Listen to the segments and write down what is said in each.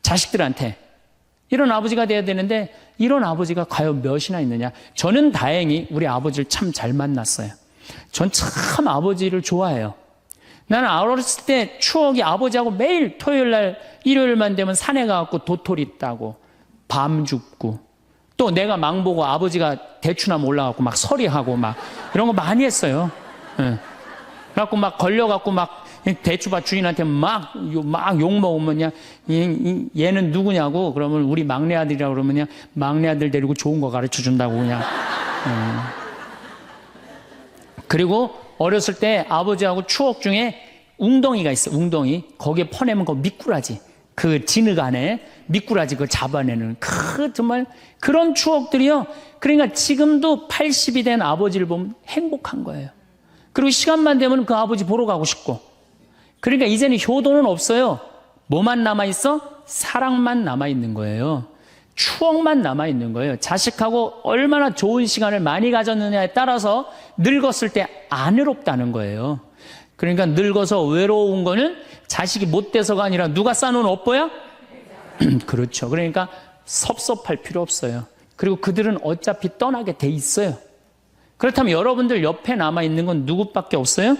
자식들한테. 이런 아버지가 돼야 되는데 이런 아버지가 과연 몇이나 있느냐. 저는 다행히 우리 아버지를 참 잘 만났어요. 전 참 아버지를 좋아해요. 나는 어렸을 때 추억이 아버지하고 매일 토요일 날 일요일만 되면 산에 가갖고 도토리 따고 밤 줍고 또 내가 망보고 아버지가 대추나무 올라가고 막 서리하고 막 이런 거 많이 했어요. 예. 그래갖고 막 걸려갖고 막 대추밭 주인한테 막 욕먹으면 그냥 얘는 누구냐고 그러면 우리 막내 아들이라고 그러면 그냥 막내 아들 데리고 좋은 거 가르쳐 준다고 그냥. 그리고 어렸을 때 아버지하고 추억 중에 웅덩이가 있어. 웅덩이. 거기에 퍼내면 그 미꾸라지. 그 진흙 안에 미꾸라지 그걸 잡아내는 정말 그런 추억들이요. 그러니까 지금도 80이 된 아버지를 보면 행복한 거예요. 그리고 시간만 되면 그 아버지 보러 가고 싶고. 그러니까 이제는 효도는 없어요. 뭐만 남아있어? 사랑만 남아있는 거예요. 추억만 남아있는 거예요. 자식하고 얼마나 좋은 시간을 많이 가졌느냐에 따라서 늙었을 때 안 외롭다는 거예요. 그러니까 늙어서 외로운 거는 자식이 못 돼서가 아니라 누가 싸놓은 업보야? 그렇죠. 그러니까 섭섭할 필요 없어요. 그리고 그들은 어차피 떠나게 돼 있어요. 그렇다면 여러분들 옆에 남아있는 건 누구밖에 없어요?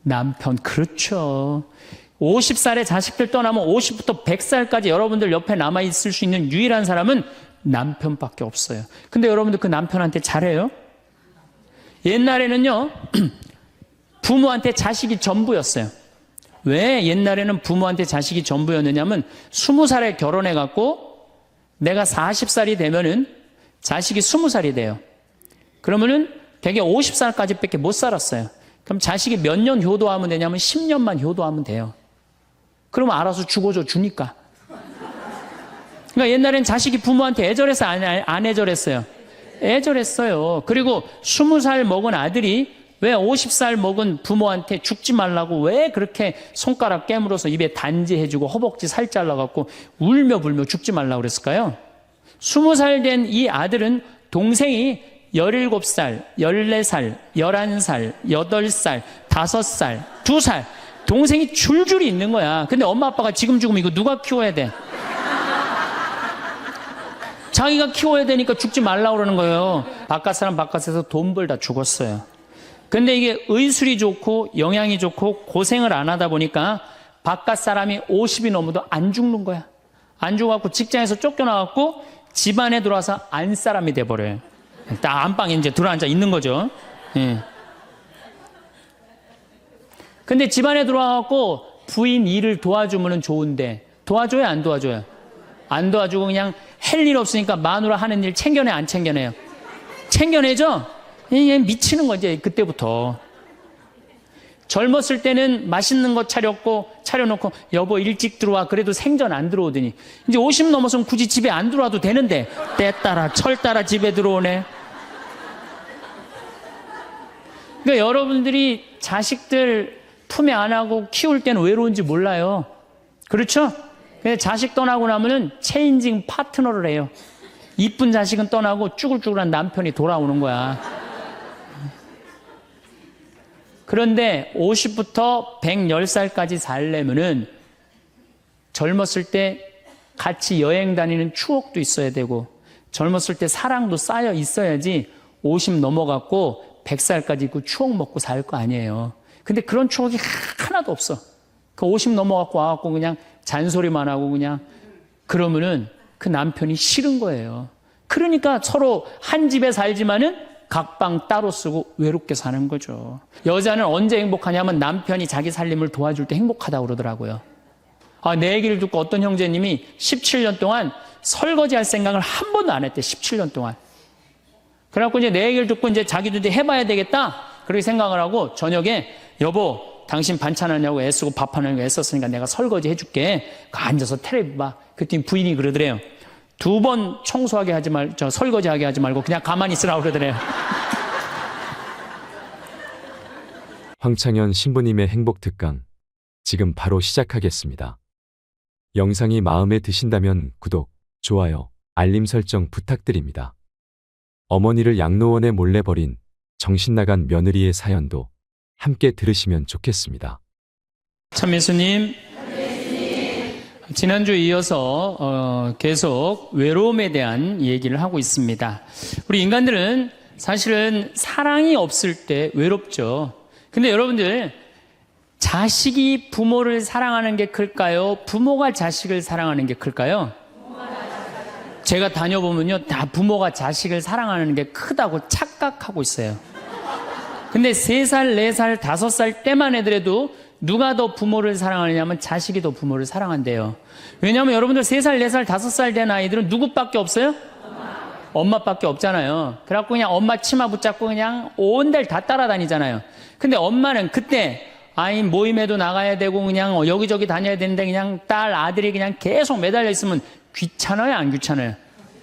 남편. 그렇죠. 50살에 자식들 떠나면 50부터 100살까지 여러분들 옆에 남아있을 수 있는 유일한 사람은 남편밖에 없어요. 근데 여러분들 그 남편한테 잘해요? 옛날에는요, 부모한테 자식이 전부였어요. 왜 옛날에는 부모한테 자식이 전부였느냐면 20살에 결혼해갖고 내가 40살이 되면은 자식이 20살이 돼요. 그러면은 되게 50살까지 밖에 못 살았어요. 그럼 자식이 몇 년 효도하면 되냐면 10년만 효도하면 돼요. 그러면 알아서 죽어줘 주니까. 그러니까 옛날엔 자식이 부모한테 애절해서 안 애절했어요? 애절했어요. 그리고 20살 먹은 아들이 왜 50살 먹은 부모한테 죽지 말라고 왜 그렇게 손가락 깨물어서 입에 단지해주고 허벅지 살 잘라갖고 울며 불며 죽지 말라고 그랬을까요? 20살 된 이 아들은 동생이 17살, 14살, 11살, 8살, 5살, 2살 동생이 줄줄이 있는 거야. 근데 엄마 아빠가 지금 죽으면 이거 누가 키워야 돼? 자기가 키워야 되니까 죽지 말라고 그러는 거예요. 바깥 사람 바깥에서 돈 벌다 죽었어요. 근데 이게 의술이 좋고 영양이 좋고 고생을 안 하다 보니까 바깥 사람이 50이 넘어도 안 죽는 거야. 안 죽어갖고 직장에서 쫓겨나갖고 집안에 들어와서 안 사람이 돼버려요. 딱 안방에 이제 들어앉아 있는 거죠. 예. 근데 집안에 들어와갖고 부인 일을 도와주면 좋은데 도와줘요, 안 도와줘요? 안 도와주고 그냥 할 일 없으니까 마누라 하는 일 챙겨내, 안 챙겨내요? 챙겨내죠? 이게 미치는 거지, 그때부터. 젊었을 때는 맛있는 거 차려놓고 여보 일찍 들어와. 그래도 생전 안 들어오더니 이제 50 넘어서면 굳이 집에 안 들어와도 되는데 때 따라 철 따라 집에 들어오네. 그러니까 여러분들이 자식들 품에 안하고 키울 때는 외로운지 몰라요. 그렇죠? 근데 자식 떠나고 나면은 체인징 파트너를 해요. 이쁜 자식은 떠나고 쭈글쭈글한 남편이 돌아오는 거야. 그런데 50부터 110살까지 살려면은 젊었을 때 같이 여행 다니는 추억도 있어야 되고 젊었을 때 사랑도 쌓여 있어야지 50 넘어갔고 100살까지 그 추억 먹고 살 거 아니에요. 근데 그런 추억이 하나도 없어. 그 50 넘어갖고 와갖고 그냥 잔소리만 하고 그냥 그러면은 그 남편이 싫은 거예요. 그러니까 서로 한 집에 살지만은 각방 따로 쓰고 외롭게 사는 거죠. 여자는 언제 행복하냐면 남편이 자기 살림을 도와줄 때 행복하다고 그러더라고요. 내 얘기를 듣고 어떤 형제님이 17년 동안 설거지 할 생각을 한 번도 안 했대. 17년 동안. 그래갖고 이제 내 얘기를 듣고 이제 자기도 이제 해봐야 되겠다. 그렇게 생각을 하고 저녁에 여보 당신 반찬하냐고 애쓰고 밥하냐고 애썼으니까 내가 설거지 해줄게. 앉아서 텔레비 봐. 그랬더니 부인이 그러더래요. 2번 청소하게 하지 설거지하게 하지 말고 그냥 가만히 있으라고 그러더래요. 황창현 신부님의 행복특강 지금 바로 시작하겠습니다. 영상이 마음에 드신다면 구독, 좋아요, 알림 설정 부탁드립니다. 어머니를 양로원에 몰래 버린 정신나간 며느리의 사연도 함께 들으시면 좋겠습니다. 참 예수님, 지난주에 이어서 계속 외로움에 대한 얘기를 하고 있습니다. 우리 인간들은 사실은 사랑이 없을 때 외롭죠. 근데 여러분들, 자식이 부모를 사랑하는 게 클까요? 부모가 자식을 사랑하는 게 클까요? 제가 다녀보면요, 다 부모가 자식을 사랑하는 게 크다고 착각하고 있어요. 근데 3살, 4살, 5살 때만 해더라도 누가 더 부모를 사랑하느냐면 자식이 더 부모를 사랑한대요. 왜냐하면 여러분들 3살, 4살, 5살 된 아이들은 누구밖에 없어요? 엄마밖에 없잖아요. 그래갖고 그냥 엄마 치마 붙잡고 그냥 온 데를 다 따라다니잖아요. 근데 엄마는 그때 아이 모임에도 나가야 되고 그냥 여기저기 다녀야 되는데 그냥 딸, 아들이 그냥 계속 매달려 있으면 귀찮아요, 안 귀찮아요?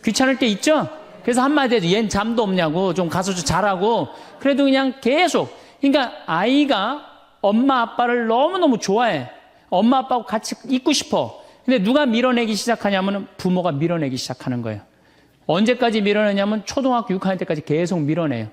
귀찮을 때 있죠? 그래서 한마디 해도 얜 잠도 없냐고, 좀 가서 좀 자라고. 그래도 그냥 계속. 그러니까 아이가 엄마 아빠를 너무너무 좋아해. 엄마 아빠하고 같이 있고 싶어. 근데 누가 밀어내기 시작하냐면 부모가 밀어내기 시작하는 거예요. 언제까지 밀어내냐면 초등학교 6학년 때까지 계속 밀어내요.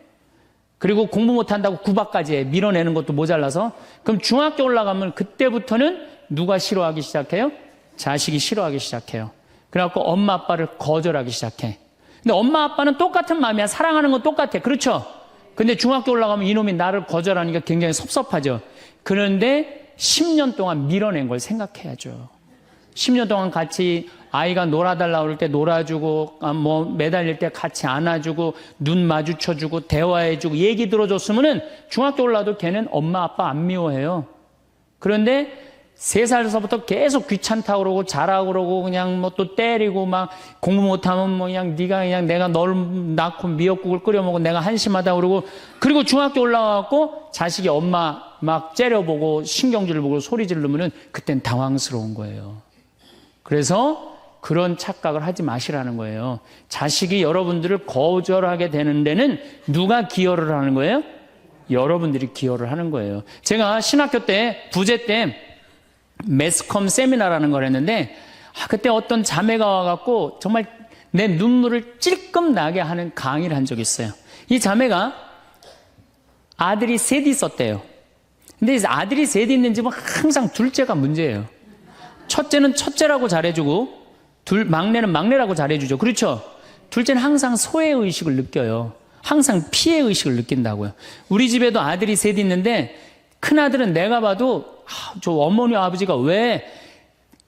그리고 공부 못한다고 구박까지 해. 밀어내는 것도 모자라서. 그럼 중학교 올라가면 그때부터는 누가 싫어하기 시작해요? 자식이 싫어하기 시작해요. 그래갖고 엄마 아빠를 거절하기 시작해. 근데 엄마 아빠는 똑같은 마음이야. 사랑하는 건 똑같아. 그렇죠? 근데 중학교 올라가면 이놈이 나를 거절하니까 굉장히 섭섭하죠. 그런데 10년 동안 밀어낸 걸 생각해야죠. 10년 동안 같이 아이가 놀아달라고 그럴 때 놀아주고, 뭐 매달릴 때 같이 안아주고, 눈 마주쳐주고, 대화해주고, 얘기 들어줬으면은 중학교 올라도 걔는 엄마 아빠 안 미워해요. 그런데 3살서부터 계속 귀찮다고 그러고 자라고 그러고 그냥 뭐 또 때리고 막 공부 못하면 뭐 그냥 네가 그냥 내가 널 낳고 미역국을 끓여 먹고 내가 한심하다 그러고, 그리고 중학교 올라가고 자식이 엄마 막 째려보고 신경질을 보고 소리 지르면은 그땐 당황스러운 거예요. 그래서 그런 착각을 하지 마시라는 거예요. 자식이 여러분들을 거절하게 되는 데는 누가 기여를 하는 거예요? 여러분들이 기여를 하는 거예요. 제가 신학교 때 부제 때 매스컴 세미나라는 걸 했는데, 그때 어떤 자매가 와갖고 정말 내 눈물을 찔끔 나게 하는 강의를 한 적이 있어요. 이 자매가 아들이 셋 있었대요. 근데 아들이 셋 있는 집은 항상 둘째가 문제예요. 첫째는 첫째라고 잘해주고 막내는 막내라고 잘해주죠. 그렇죠? 둘째는 항상 소외의식을 느껴요. 항상 피해의식을 느낀다고요. 우리 집에도 아들이 셋 있는데 큰아들은 내가 봐도 저 어머니 아버지가 왜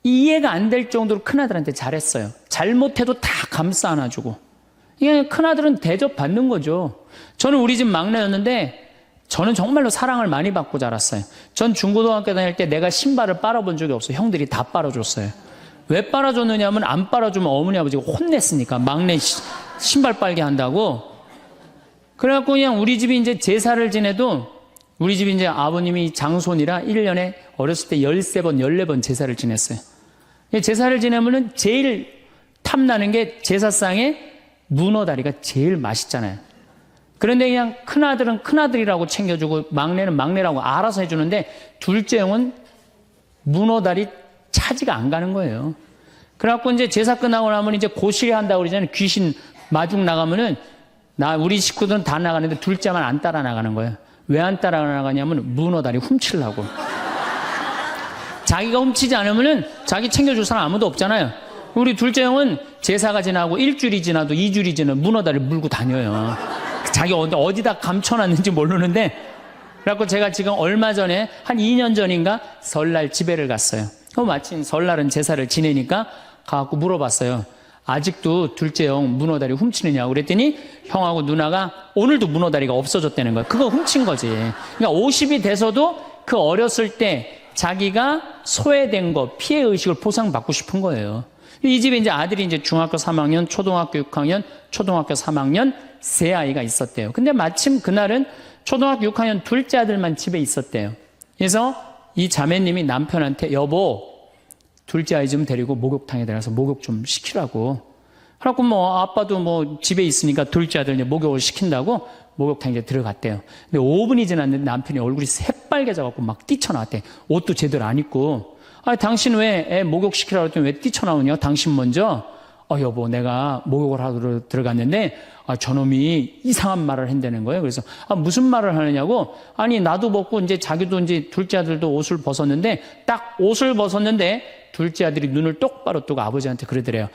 이해가 안 될 정도로 큰아들한테 잘했어요. 잘못해도 다 감싸 안아주고. 이게 큰아들은 대접받는 거죠. 저는 우리 집 막내였는데 저는 정말로 사랑을 많이 받고 자랐어요. 전 중고등학교 다닐 때 내가 신발을 빨아본 적이 없어요. 형들이 다 빨아줬어요. 왜 빨아줬느냐면 안 빨아주면 어머니 아버지가 혼냈으니까, 막내 신발 빨게 한다고. 그래갖고 그냥 우리 집이 이제 제사를 지내도, 우리 집이 이제 아버님이 장손이라 1년에 어렸을 때 13번, 14번 제사를 지냈어요. 제사를 지내면은 제일 탐나는 게 제사상에 문어다리가 제일 맛있잖아요. 그런데 그냥 큰아들은 큰아들이라고 챙겨주고 막내는 막내라고 알아서 해주는데 둘째 형은 문어다리 차지가 안 가는 거예요. 그래갖고 이제 제사 끝나고 나면 이제 고시리 한다고 그러잖아요. 귀신 마중 나가면은 우리 식구들은 다 나가는데 둘째만 안 따라 나가는 거예요. 왜 안 따라 나가냐면 문어다리 훔치려고. 자기가 훔치지 않으면은 자기 챙겨줄 사람 아무도 없잖아요. 우리 둘째 형은 제사가 지나고 일주일이 지나도 2주일이 지나도 문어다리 물고 다녀요. 자기 어디다 감춰놨는지 모르는데. 그래갖고 제가 지금 얼마 전에 한 2년 전인가 설날 집에를 갔어요. 마침 설날은 제사를 지내니까 가갖고 물어봤어요. 아직도 둘째 형 문어다리 훔치느냐고. 그랬더니 형하고 누나가 오늘도 문어다리가 없어졌다는 거예요. 그거 훔친 거지. 그러니까 50이 돼서도 그 어렸을 때 자기가 소외된 거, 피해의식을 보상받고 싶은 거예요. 이 집에 이제 아들이 이제 중학교 3학년, 초등학교 6학년, 초등학교 3학년 세 아이가 있었대요. 근데 마침 그날은 초등학교 6학년 둘째 아들만 집에 있었대요. 그래서 이 자매님이 남편한테 여보, 둘째 아이 좀 데리고 목욕탕에 들어가서 목욕 좀 시키라고. 그래갖고 뭐 아빠도 뭐 집에 있으니까 둘째 아들 이제 목욕을 시킨다고 목욕탕에 들어갔대요. 근데 5분이 지났는데 남편이 얼굴이 새빨개져갖고 막 뛰쳐나왔대. 옷도 제대로 안 입고. 당신 왜 애 목욕 시키라고 했더니 왜 뛰쳐나오냐? 당신 먼저. 여보, 내가 목욕을 하러 들어갔는데 저놈이 이상한 말을 한다는 거예요. 그래서 무슨 말을 하느냐고. 아니 나도 벗고 이제 자기도 이제 둘째 아들도 옷을 벗었는데 딱 옷을 벗었는데 둘째 아들이 눈을 똑바로 뜨고 아버지한테 그러더래요.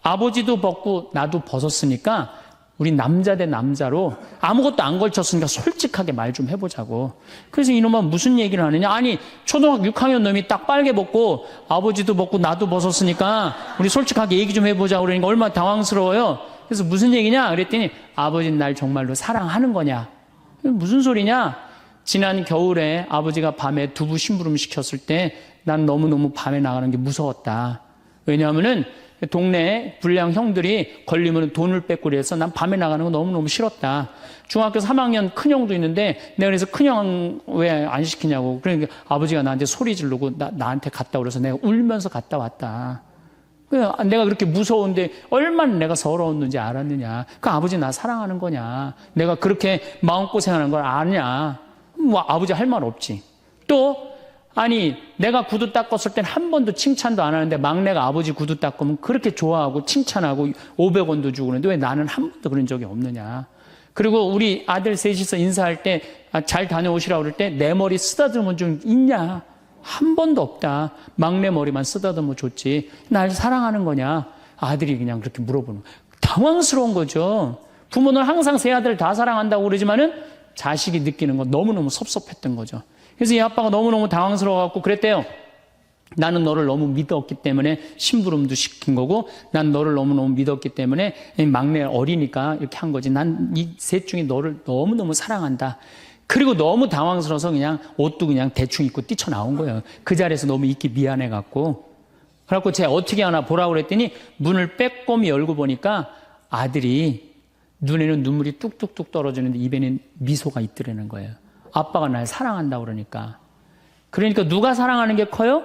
아버지도 벗고 나도 벗었으니까 우리 남자 대 남자로 아무것도 안 걸쳤으니까 솔직하게 말 좀 해보자고. 그래서 이놈은 무슨 얘기를 하느냐. 아니 초등학교 6학년 놈이 딱 빨개 벗고 아버지도 벗고 나도 벗었으니까 우리 솔직하게 얘기 좀 해보자고 그러니까 얼마나 당황스러워요. 그래서 무슨 얘기냐 그랬더니 아버지는 날 정말로 사랑하는 거냐. 무슨 소리냐. 지난 겨울에 아버지가 밤에 두부 심부름 시켰을 때 난 너무너무 밤에 나가는 게 무서웠다. 왜냐하면은 동네 불량 형들이 걸리면 돈을 뺏고 그래서 난 밤에 나가는 거 너무너무 싫었다. 중학교 3학년 큰형도 있는데 내가 그래서 큰형 왜 안 시키냐고. 그러니까 아버지가 나한테 소리 지르고 나한테 갔다 그래서 내가 울면서 갔다 왔다. 내가 그렇게 무서운데 얼마나 내가 서러웠는지 알았느냐. 그 아버지 나 사랑하는 거냐. 내가 그렇게 마음고생하는 걸 아냐. 뭐 아버지 할 말 없지. 또 아니 내가 구두 닦았을 땐 한 번도 칭찬도 안 하는데 막내가 아버지 구두 닦으면 그렇게 좋아하고 칭찬하고 500원도 주고 그러는데 왜 나는 한 번도 그런 적이 없느냐. 그리고 우리 아들 셋이서 인사할 때 잘 다녀오시라고 그럴 때 내 머리 쓰다듬은 좀 있냐. 한 번도 없다. 막내 머리만 쓰다듬어 줬지. 날 사랑하는 거냐. 아들이 그냥 그렇게 물어보는 거예요. 당황스러운 거죠. 부모는 항상 세 아들 다 사랑한다고 그러지만은 자식이 느끼는 건 너무너무 섭섭했던 거죠. 그래서 이 아빠가 너무너무 당황스러워갖고 그랬대요. 나는 너를 너무 믿었기 때문에 심부름도 시킨 거고 난 너를 너무너무 믿었기 때문에 막내 어리니까 이렇게 한 거지. 난 이 셋 중에 너를 너무너무 사랑한다. 그리고 너무 당황스러워서 그냥 옷도 그냥 대충 입고 뛰쳐나온 거예요. 그 자리에서 너무 있기 미안해갖고. 그래갖고 제가 어떻게 하나 보라고 그랬더니 문을 빼꼼히 열고 보니까 아들이 눈에는 눈물이 뚝뚝뚝 떨어지는데 입에는 미소가 있더라는 거예요. 아빠가 날 사랑한다고 그러니까. 그러니까 누가 사랑하는 게 커요?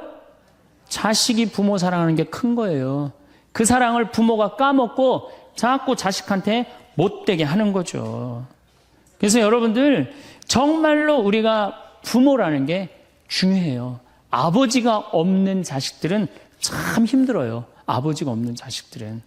자식이 부모 사랑하는 게 큰 거예요. 그 사랑을 부모가 까먹고 자꾸 자식한테 못되게 하는 거죠. 그래서 여러분들 정말로 우리가 부모라는 게 중요해요. 아버지가 없는 자식들은 참 힘들어요. 아버지가 없는 자식들은.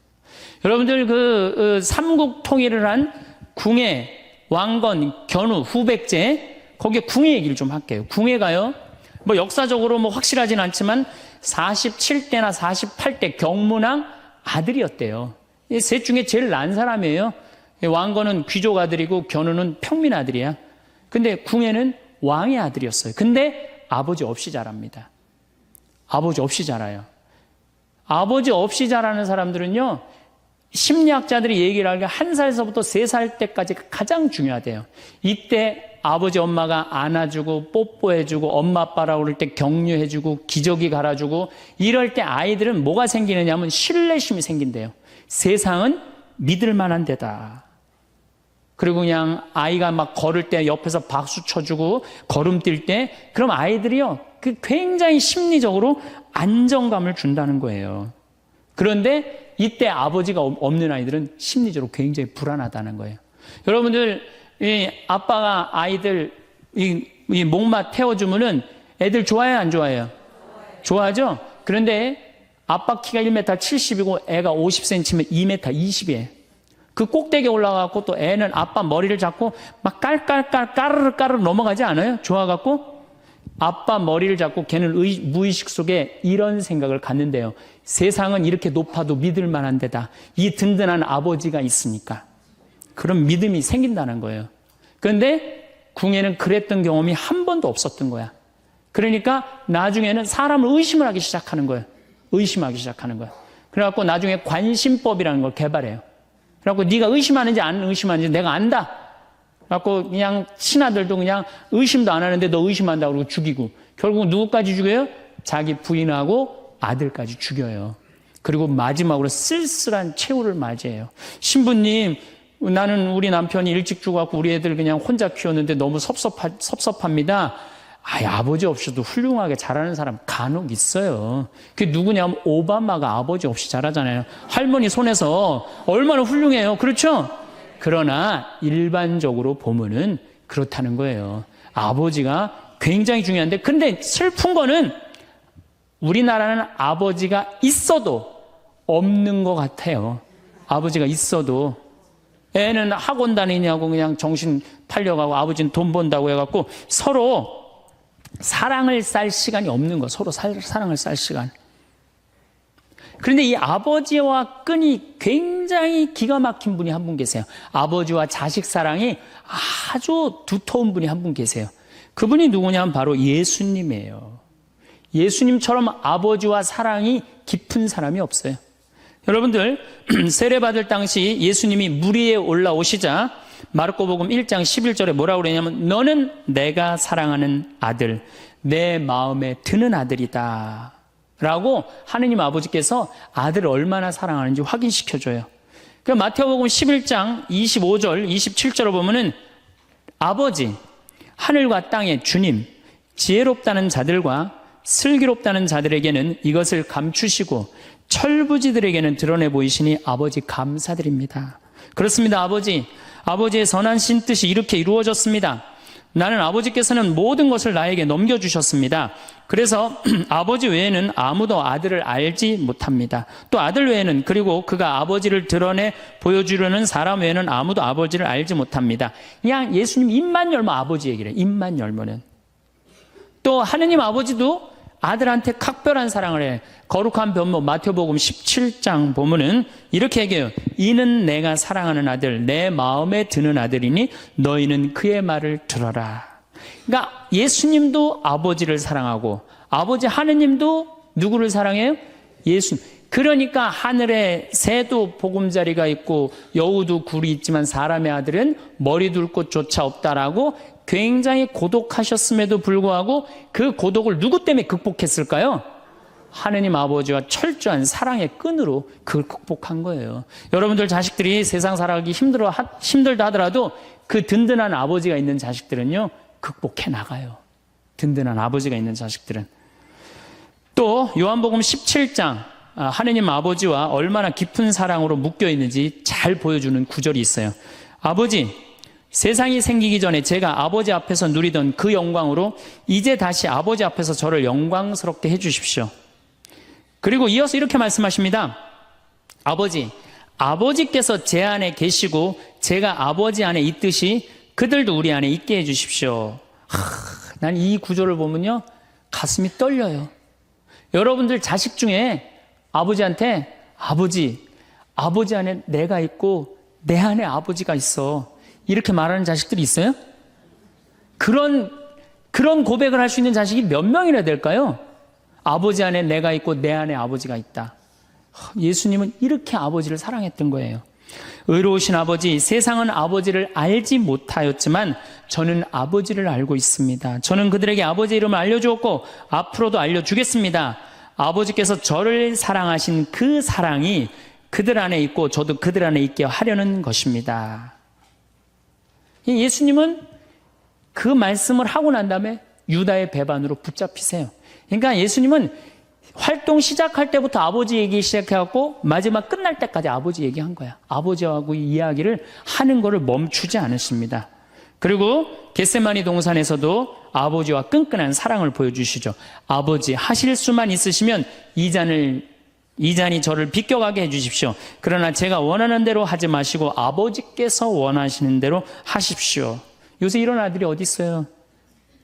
여러분들 그 삼국 통일을 한 궁예, 왕건, 견우, 후백제 거기에 궁예 얘기를 좀 할게요. 궁예가요. 뭐 역사적으로 뭐 확실하진 않지만 47대나 48대 경문왕 아들이었대요. 이 셋 중에 제일 난 사람이에요. 왕건은 귀족 아들이고 견우는 평민 아들이야. 근데 궁예는 왕의 아들이었어요. 근데 아버지 없이 자랍니다. 아버지 없이 자라요. 아버지 없이 자라는 사람들은요. 심리학자들이 얘기를 하기에 1살서부터 3살 때까지 가장 중요하대요. 이때 아버지 엄마가 안아주고 뽀뽀해주고 엄마 아빠라고 그럴 때 격려해주고 기저귀 갈아주고 이럴 때 아이들은 뭐가 생기느냐 하면 신뢰심이 생긴대요. 세상은 믿을 만한 데다. 그리고 그냥 아이가 막 걸을 때 옆에서 박수 쳐주고 걸음 뛸 때 그럼 아이들이요 그 굉장히 심리적으로 안정감을 준다는 거예요. 그런데 이때 아버지가 없는 아이들은 심리적으로 굉장히 불안하다는 거예요. 여러분들 이 아빠가 아이들 이 목마 태워주면은 애들 좋아해요 안 좋아해요? 좋아하죠? 그런데 아빠 키가 1m 70이고 애가 50cm면 2m 20이에요. 그 꼭대기에 올라가고 또 애는 아빠 머리를 잡고 막 까르르 넘어가지 않아요? 좋아갖고 아빠 머리를 잡고 걔는 무의식 속에 이런 생각을 갖는데요. 세상은 이렇게 높아도 믿을 만한 데다. 이 든든한 아버지가 있으니까. 그런 믿음이 생긴다는 거예요. 그런데 궁예는 그랬던 경험이 한 번도 없었던 거야. 그러니까 나중에는 사람을 의심을 하기 시작하는 거예요. 의심하기 시작하는 거예요. 그래갖고 나중에 관심법이라는 걸 개발해요. 그래갖고 네가 의심하는지 안 의심하는지 내가 안다. 그래갖고 그냥 친아들도 그냥 의심도 안 하는데 너 의심한다고 그러고 죽이고 결국 누구까지 죽여요? 자기 부인하고 아들까지 죽여요. 그리고 마지막으로 쓸쓸한 최후를 맞이해요. 신부님 나는 우리 남편이 일찍 죽어갖고 우리 애들 그냥 혼자 키웠는데 너무 섭섭합니다. 아버지 없이도 훌륭하게 자라는 사람 간혹 있어요. 그게 누구냐면 오바마가 아버지 없이 자라잖아요. 할머니 손에서 얼마나 훌륭해요. 그렇죠? 그러나 일반적으로 보면은 그렇다는 거예요. 아버지가 굉장히 중요한데 근데 슬픈 거는 우리나라는 아버지가 있어도 없는 것 같아요. 아버지가 있어도 애는 학원 다니냐고 그냥 정신 팔려가고 아버지는 돈 번다고 해갖고 서로 사랑을 쌀 시간이 없는 거, 서로 사랑을 쌀 시간. 그런데 이 아버지와 끈이 굉장히 기가 막힌 분이 한 분 계세요. 아버지와 자식 사랑이 아주 두터운 분이 한 분 계세요. 그분이 누구냐면 바로 예수님이에요. 예수님처럼 아버지와 사랑이 깊은 사람이 없어요. 여러분들, 세례받을 당시 예수님이 물 위에 올라오시자 마르코복음 1장 11절에 뭐라고 그러냐면 너는 내가 사랑하는 아들, 내 마음에 드는 아들이다 라고 하느님 아버지께서 아들을 얼마나 사랑하는지 확인시켜줘요. 그러니까 마태복음 11장 25절 27절을 보면은 아버지, 하늘과 땅의 주님, 지혜롭다는 자들과 슬기롭다는 자들에게는 이것을 감추시고 철부지들에게는 드러내 보이시니 아버지 감사드립니다. 그렇습니다. 아버지의 선하신 뜻이 이렇게 이루어졌습니다. 나는 아버지께서는 모든 것을 나에게 넘겨주셨습니다. 그래서 아버지 외에는 아무도 아들을 알지 못합니다. 또 아들 외에는, 그리고 그가 아버지를 드러내 보여주려는 사람 외에는 아무도 아버지를 알지 못합니다. 그냥 예수님 입만 열면 아버지 얘기를 해요. 입만 열면은. 또 하느님 아버지도 아들한테 각별한 사랑을 해. 거룩한 변모 마태복음 17장 보면은 이렇게 얘기해요. 이는 내가 사랑하는 아들, 내 마음에 드는 아들이니 너희는 그의 말을 들어라. 그러니까 예수님도 아버지를 사랑하고 아버지 하느님도 누구를 사랑해요? 예수. 그러니까 하늘에 새도 보금자리가 있고 여우도 굴이 있지만 사람의 아들은 머리 둘 곳조차 없다라고 굉장히 고독하셨음에도 불구하고 그 고독을 누구 때문에 극복했을까요? 하느님 아버지와 철저한 사랑의 끈으로 그걸 극복한 거예요. 여러분들 자식들이 세상 살아가기 힘들다 하더라도 그 든든한 아버지가 있는 자식들은요, 극복해 나가요. 든든한 아버지가 있는 자식들은. 또 요한복음 17장 하느님 아버지와 얼마나 깊은 사랑으로 묶여 있는지 잘 보여주는 구절이 있어요. 아버지, 세상이 생기기 전에 제가 아버지 앞에서 누리던 그 영광으로 이제 다시 아버지 앞에서 저를 영광스럽게 해주십시오. 그리고 이어서 이렇게 말씀하십니다. 아버지께서 제 안에 계시고 제가 아버지 안에 있듯이 그들도 우리 안에 있게 해주십시오. 난 이 구절을 보면요, 가슴이 떨려요. 여러분들 자식 중에 아버지한테 아버지 안에 내가 있고 내 안에 아버지가 있어, 이렇게 말하는 자식들이 있어요? 그런 고백을 할 수 있는 자식이 몇 명이나 될까요? 아버지 안에 내가 있고 내 안에 아버지가 있다. 예수님은 이렇게 아버지를 사랑했던 거예요. 의로우신 아버지, 세상은 아버지를 알지 못하였지만 저는 아버지를 알고 있습니다. 저는 그들에게 아버지의 이름을 알려주었고 앞으로도 알려주겠습니다. 아버지께서 저를 사랑하신 그 사랑이 그들 안에 있고 저도 그들 안에 있게 하려는 것입니다. 예수님은 그 말씀을 하고 난 다음에 유다의 배반으로 붙잡히세요. 그러니까 예수님은 활동 시작할 때부터 아버지 얘기 시작해갖고 마지막 끝날 때까지 아버지 얘기한 거야. 아버지하고 이야기를 하는 거를 멈추지 않으십니다. 그리고 겟세마니 동산에서도 아버지와 끈끈한 사랑을 보여주시죠. 아버지, 하실 수만 있으시면 이 잔이 저를 비껴가게 해주십시오. 그러나 제가 원하는 대로 하지 마시고 아버지께서 원하시는 대로 하십시오. 요새 이런 아들이 어디 있어요?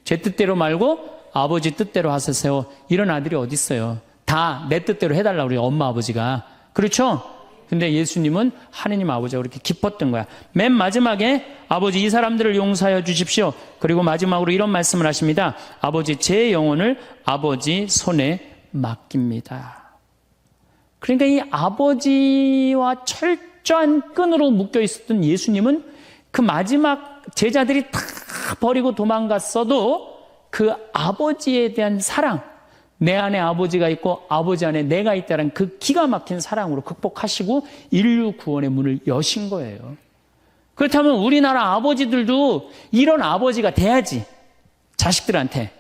제 뜻대로 말고 아버지 뜻대로 하세요. 이런 아들이 어디 있어요? 다 내 뜻대로 해달라고 그래요, 엄마 아버지가. 그렇죠? 근데 예수님은 하느님 아버지가 그렇게 기뻤던 거야. 맨 마지막에 아버지, 이 사람들을 용서하여 주십시오. 그리고 마지막으로 이런 말씀을 하십니다. 아버지, 제 영혼을 아버지 손에 맡깁니다. 그러니까 이 아버지와 철저한 끈으로 묶여 있었던 예수님은 그 마지막 제자들이 다 버리고 도망갔어도 그 아버지에 대한 사랑, 내 안에 아버지가 있고 아버지 안에 내가 있다는 그 기가 막힌 사랑으로 극복하시고 인류 구원의 문을 여신 거예요. 그렇다면 우리나라 아버지들도 이런 아버지가 돼야지. 자식들한테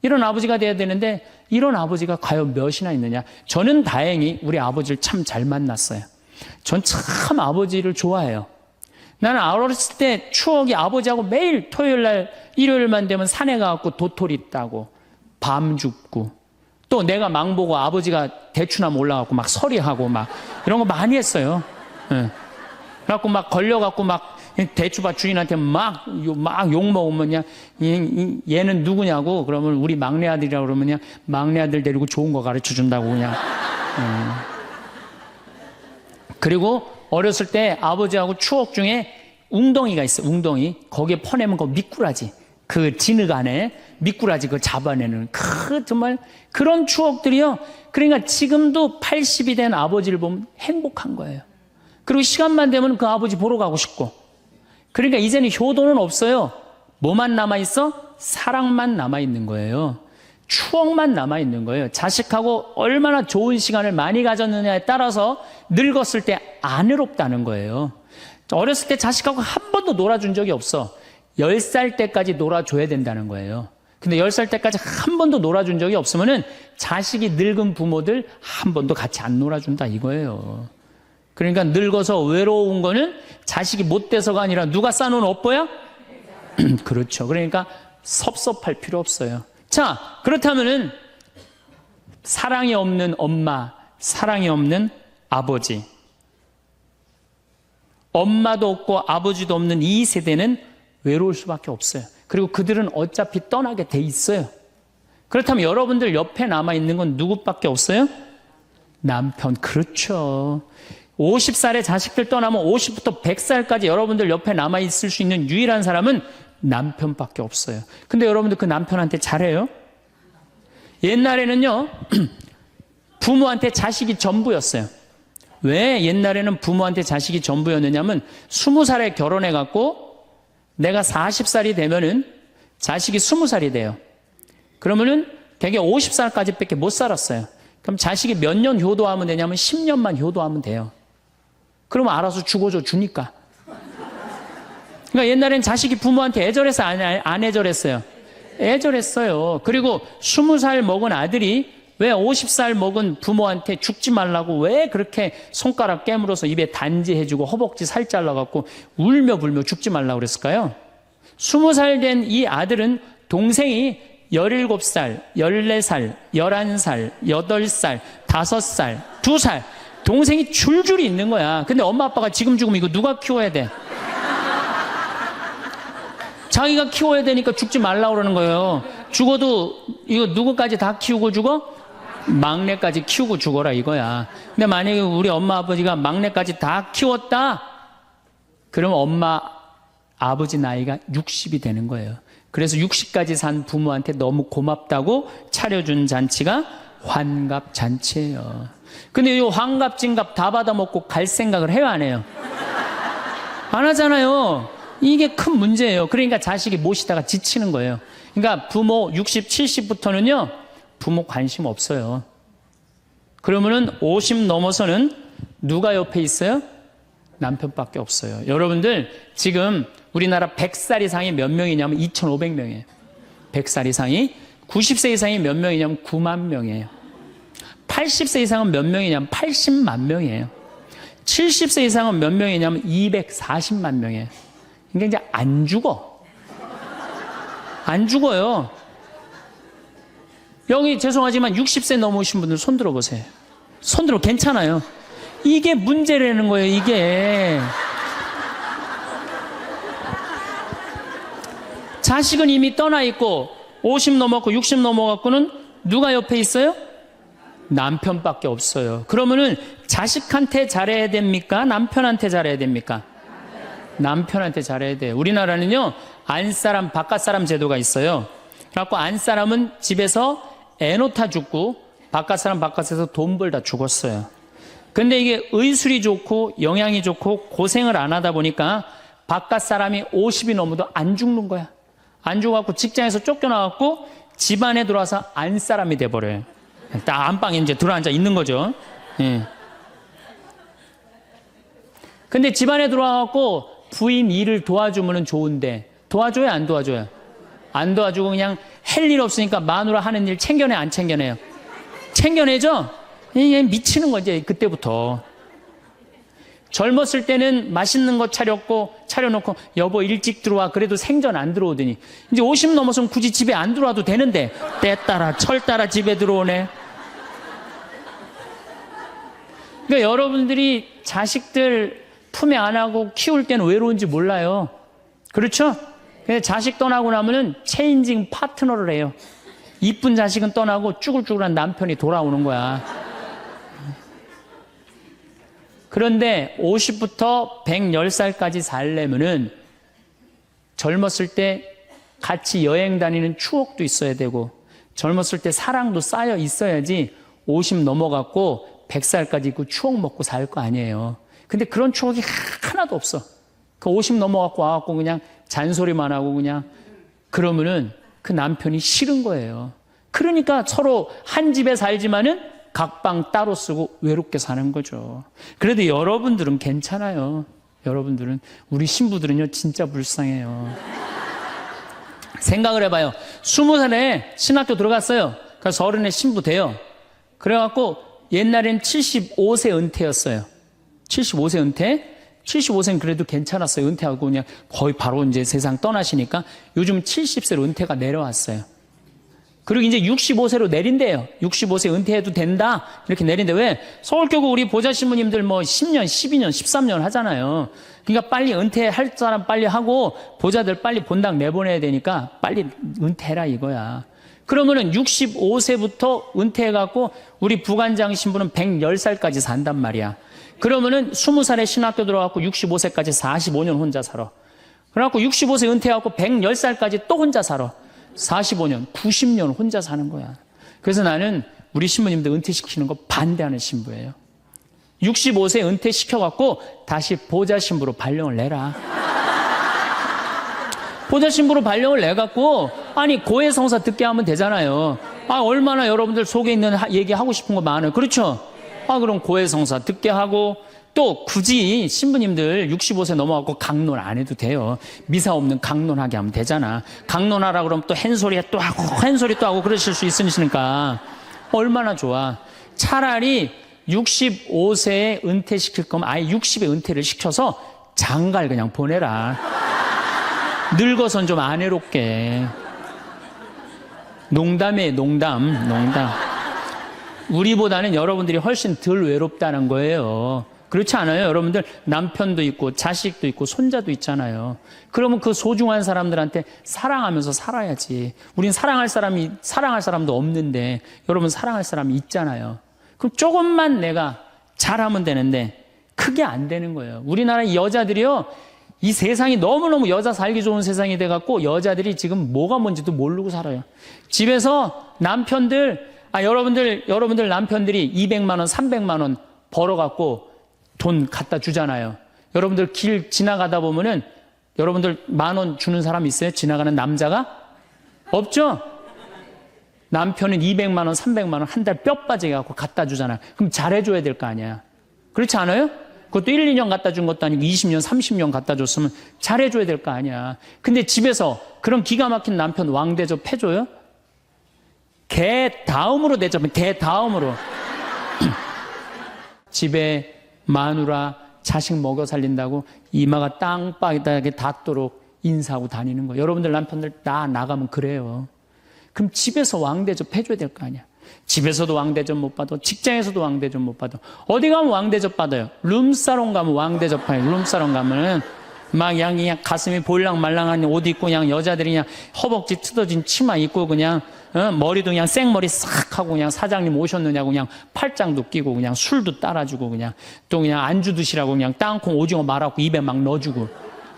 이런 아버지가 돼야 되는데 이런 아버지가 과연 몇이나 있느냐. 저는 다행히 우리 아버지를 참 잘 만났어요. 전 참 아버지를 좋아해요. 나는 어렸을 때 추억이 아버지하고 매일 토요일날 일요일만 되면 산에 가갖고 도토리 따고 밤 줍고 또 내가 망보고 아버지가 대추나무 올라가고 막 서리하고 막 이런 거 많이 했어요. 예. 그래갖고 막 걸려갖고 막 대추밭 주인한테 막 욕먹으면 그냥 얘는 누구냐고 그러면 우리 막내 아들이라고 그러면 그냥 막내 아들 데리고 좋은 거 가르쳐 준다고 그냥. 그리고 어렸을 때 아버지하고 추억 중에 웅덩이가 있어. 웅덩이. 거기에 퍼내면 그 미꾸라지. 그 진흙 안에 미꾸라지 그걸 잡아내는 정말 그런 추억들이요. 그러니까 지금도 80이 된 아버지를 보면 행복한 거예요. 그리고 시간만 되면 그 아버지 보러 가고 싶고. 그러니까 이제는 효도는 없어요. 뭐만 남아있어? 사랑만 남아있는 거예요. 추억만 남아있는 거예요. 자식하고 얼마나 좋은 시간을 많이 가졌느냐에 따라서 늙었을 때 안 외롭다는 거예요. 어렸을 때 자식하고 한 번도 놀아준 적이 없어. 10살 때까지 놀아줘야 된다는 거예요. 근데 10살 때까지 한 번도 놀아준 적이 없으면은 자식이 늙은 부모들 한 번도 같이 안 놀아준다 이거예요. 그러니까 늙어서 외로운 거는 자식이 못 돼서가 아니라 누가 싸놓은 업보야? 그렇죠. 그러니까 섭섭할 필요 없어요. 자, 그렇다면은 사랑이 없는 엄마, 사랑이 없는 아버지, 엄마도 없고 아버지도 없는 이 세대는 외로울 수밖에 없어요. 그리고 그들은 어차피 떠나게 돼 있어요. 그렇다면 여러분들 옆에 남아있는 건 누구밖에 없어요? 남편. 그렇죠. 50살에 자식들 떠나면 50부터 100살까지 여러분들 옆에 남아있을 수 있는 유일한 사람은 남편밖에 없어요. 근데 여러분들 그 남편한테 잘해요? 옛날에는요, 부모한테 자식이 전부였어요. 왜 옛날에는 부모한테 자식이 전부였느냐면 20살에 결혼해갖고 내가 40살이 되면은 자식이 20살이 돼요. 그러면은 대개 50살까지 밖에 못 살았어요. 그럼 자식이 몇 년 효도하면 되냐면 10년만 효도하면 돼요. 그러면 알아서 죽어줘 주니까. 그러니까 옛날엔 자식이 부모한테 애절해서 안 애절했어요? 애절했어요. 그리고 20살 먹은 아들이 왜 50살 먹은 부모한테 죽지 말라고 왜 그렇게 손가락 깨물어서 입에 단지해주고 허벅지 살 잘라갖고 울며 불며 죽지 말라고 그랬을까요? 20살 된 이 아들은 동생이 17살, 14살, 11살, 8살, 5살, 2살 동생이 줄줄이 있는 거야. 근데 엄마 아빠가 지금 죽으면 이거 누가 키워야 돼? 자기가 키워야 되니까 죽지 말라고 그러는 거예요. 죽어도 이거 누구까지 다 키우고 죽어? 막내까지 키우고 죽어라 이거야. 근데 만약에 우리 엄마 아버지가 막내까지 다 키웠다? 그럼 엄마 아버지 나이가 60이 되는 거예요. 그래서 60까지 산 부모한테 너무 고맙다고 차려준 잔치가 환갑잔치예요. 근데 이 환갑진갑 다 받아먹고 갈 생각을 해요, 안 해요? 안 하잖아요. 이게 큰 문제예요. 그러니까 자식이 모시다가 지치는 거예요. 그러니까 부모 60, 70부터는요 부모 관심 없어요. 그러면은 50 넘어서는 누가 옆에 있어요? 남편밖에 없어요. 여러분들 지금 우리나라 100살 이상이 몇 명이냐면 2,500명이에요. 100살 이상이. 90세 이상이 몇 명이냐면 9만 명이에요. 80세 이상은 몇 명이냐면 80만 명이에요. 70세 이상은 몇 명이냐면 240만 명이에요. 그러니까 이제 안 죽어. 안 죽어요. 여기 죄송하지만 60세 넘으신 분들 손 들어보세요. 손 들어 괜찮아요. 이게 문제라는 거예요, 이게. 자식은 이미 떠나 있고 50 넘었고 60 넘어갖고는 누가 옆에 있어요? 남편밖에 없어요. 그러면은 자식한테 잘해야 됩니까? 남편한테 잘해야 됩니까? 남편한테 잘해야 돼요. 우리나라는요, 안사람, 바깥사람 제도가 있어요. 그래갖고 안사람은 집에서 애 놓다 죽고 바깥사람 바깥에서 돈 벌다 죽었어요. 근데 이게 의술이 좋고 영양이 좋고 고생을 안 하다 보니까 바깥사람이 50이 넘어도 안 죽는 거야. 안 죽어갖고 직장에서 쫓겨나갖고 집안에 들어와서 안사람이 돼버려요. 딱 안방에 이제 들어앉아 있는 거죠. 예. 근데 집안에 들어와갖고 부인 일을 도와주면 좋은데 도와줘요, 안 도와줘요? 안 도와주고 그냥 할 일 없으니까 마누라 하는 일 챙겨내, 안 챙겨내요? 챙겨내죠? 이게 미치는 거지, 그때부터. 젊었을 때는 맛있는 거 차려놓고 여보 일찍 들어와 그래도 생전 안 들어오더니 이제 50 넘어서면 굳이 집에 안 들어와도 되는데 때 따라 철 따라 집에 들어오네. 그러니까 여러분들이 자식들 품에 안하고 키울 때는 외로운지 몰라요. 그렇죠? 근데 자식 떠나고 나면은 체인징 파트너를 해요. 이쁜 자식은 떠나고 쭈글쭈글한 남편이 돌아오는 거야. 그런데 50부터 110살까지 살려면은 젊었을 때 같이 여행 다니는 추억도 있어야 되고, 젊었을 때 사랑도 쌓여 있어야지 50 넘어갔고 100살까지 있고 추억 먹고 살 거 아니에요. 근데 그런 추억이 하나도 없어. 그 50 넘어갖고 와갖고 그냥 잔소리만 하고 그냥, 그러면은 그 남편이 싫은 거예요. 그러니까 서로 한 집에 살지만은 각방 따로 쓰고 외롭게 사는 거죠. 그래도 여러분들은 괜찮아요. 여러분들은, 우리 신부들은요 진짜 불쌍해요. 생각을 해봐요. 20살에 신학교 들어갔어요. 그래서 30에 신부 돼요. 그래갖고 옛날엔 75세 은퇴였어요. 75세 은퇴? 75세는 그래도 괜찮았어요. 은퇴하고 그냥 거의 바로 이제 세상 떠나시니까 요즘 70세로 은퇴가 내려왔어요. 그리고 이제 65세로 내린대요. 65세 은퇴해도 된다. 이렇게 내린대. 왜? 서울교구 우리 보좌 신부님들 뭐 10년, 12년, 13년 하잖아요. 그러니까 빨리 은퇴할 사람 빨리 하고 보좌들 빨리 본당 내보내야 되니까 빨리 은퇴해라 이거야. 그러면은 65세부터 은퇴해갖고 우리 부관장 신부는 110살까지 산단 말이야. 그러면은 20살에 신학교 들어갖고 65세까지 45년 혼자 살아. 그래갖고 65세 은퇴해갖고 110살까지 또 혼자 살아. 45년, 90년 혼자 사는 거야. 그래서 나는 우리 신부님들 은퇴시키는 거 반대하는 신부예요. 65세 은퇴시켜갖고 다시 보좌 신부로 발령을 내라. 보좌 신부로 발령을 내갖고, 아니 고해성사 듣게 하면 되잖아요. 아, 얼마나 여러분들 속에 있는 얘기하고 싶은 거 많아요. 그렇죠? 아, 그럼 고해성사 듣게 하고, 또 굳이 신부님들 65세 넘어가고 강론 안 해도 돼요. 미사 없는 강론하게 하면 되잖아. 강론하라 그러면 또 헨소리 또 하고 헨소리 또 하고 그러실 수 있으니까 얼마나 좋아. 차라리 65세에 은퇴시킬 거면 아예 60에 은퇴를 시켜서 장가를 그냥 보내라. 늙어선 좀 안 외롭게. 농담이에요, 농담. 우리보다는 여러분들이 훨씬 덜 외롭다는 거예요. 그렇지 않아요? 여러분들 남편도 있고 자식도 있고 손자도 있잖아요. 그러면 그 소중한 사람들한테 사랑하면서 살아야지. 우린 사랑할 사람도 없는데 여러분 사랑할 사람이 있잖아요. 그럼 조금만 내가 잘하면 되는데 그게 안 되는 거예요. 우리나라 여자들이요, 이 세상이 너무너무 여자 살기 좋은 세상이 돼갖고 여자들이 지금 뭐가 뭔지도 모르고 살아요. 집에서 남편들, 여러분들 남편들이 200만 원, 300만 원 벌어갖고 돈 갖다 주잖아요. 여러분들 길 지나가다 보면은 여러분들 10,000원 주는 사람 있어요? 지나가는 남자가? 없죠? 남편은 200만 원, 300만 원 한 달 뼈 빠지게 갖고 갖다 주잖아요. 그럼 잘해줘야 될 거 아니야. 그렇지 않아요? 그것도 1, 2년 갖다 준 것도 아니고 20년, 30년 갖다 줬으면 잘해줘야 될 거 아니야. 근데 집에서 그런 기가 막힌 남편 왕대접 해줘요? 개 다음으로 대접해. 개 다음으로. 집에 마누라 자식 먹여 살린다고 이마가 땅바닥에 닿도록 인사하고 다니는 거예요. 여러분들 남편들 다 나가면 그래요. 그럼 집에서 왕대접 해줘야 될 거 아니야. 집에서도 왕대접 못 받아, 직장에서도 왕대접 못 받아. 어디 가면 왕대접 받아요? 룸사롱 가면 왕대접 받아요. 룸사롱 가면은 막 그냥 가슴이 볼랑말랑한 옷 입고 그냥 여자들이 그냥 허벅지 뜯어진 치마 입고 그냥 머리도 그냥 생머리 싹 하고 그냥 사장님 오셨느냐고 그냥 팔짱도 끼고 그냥 술도 따라주고 그냥 또 그냥 안주 드시라고 그냥 땅콩 오징어 말아갖고 입에 막 넣어주고.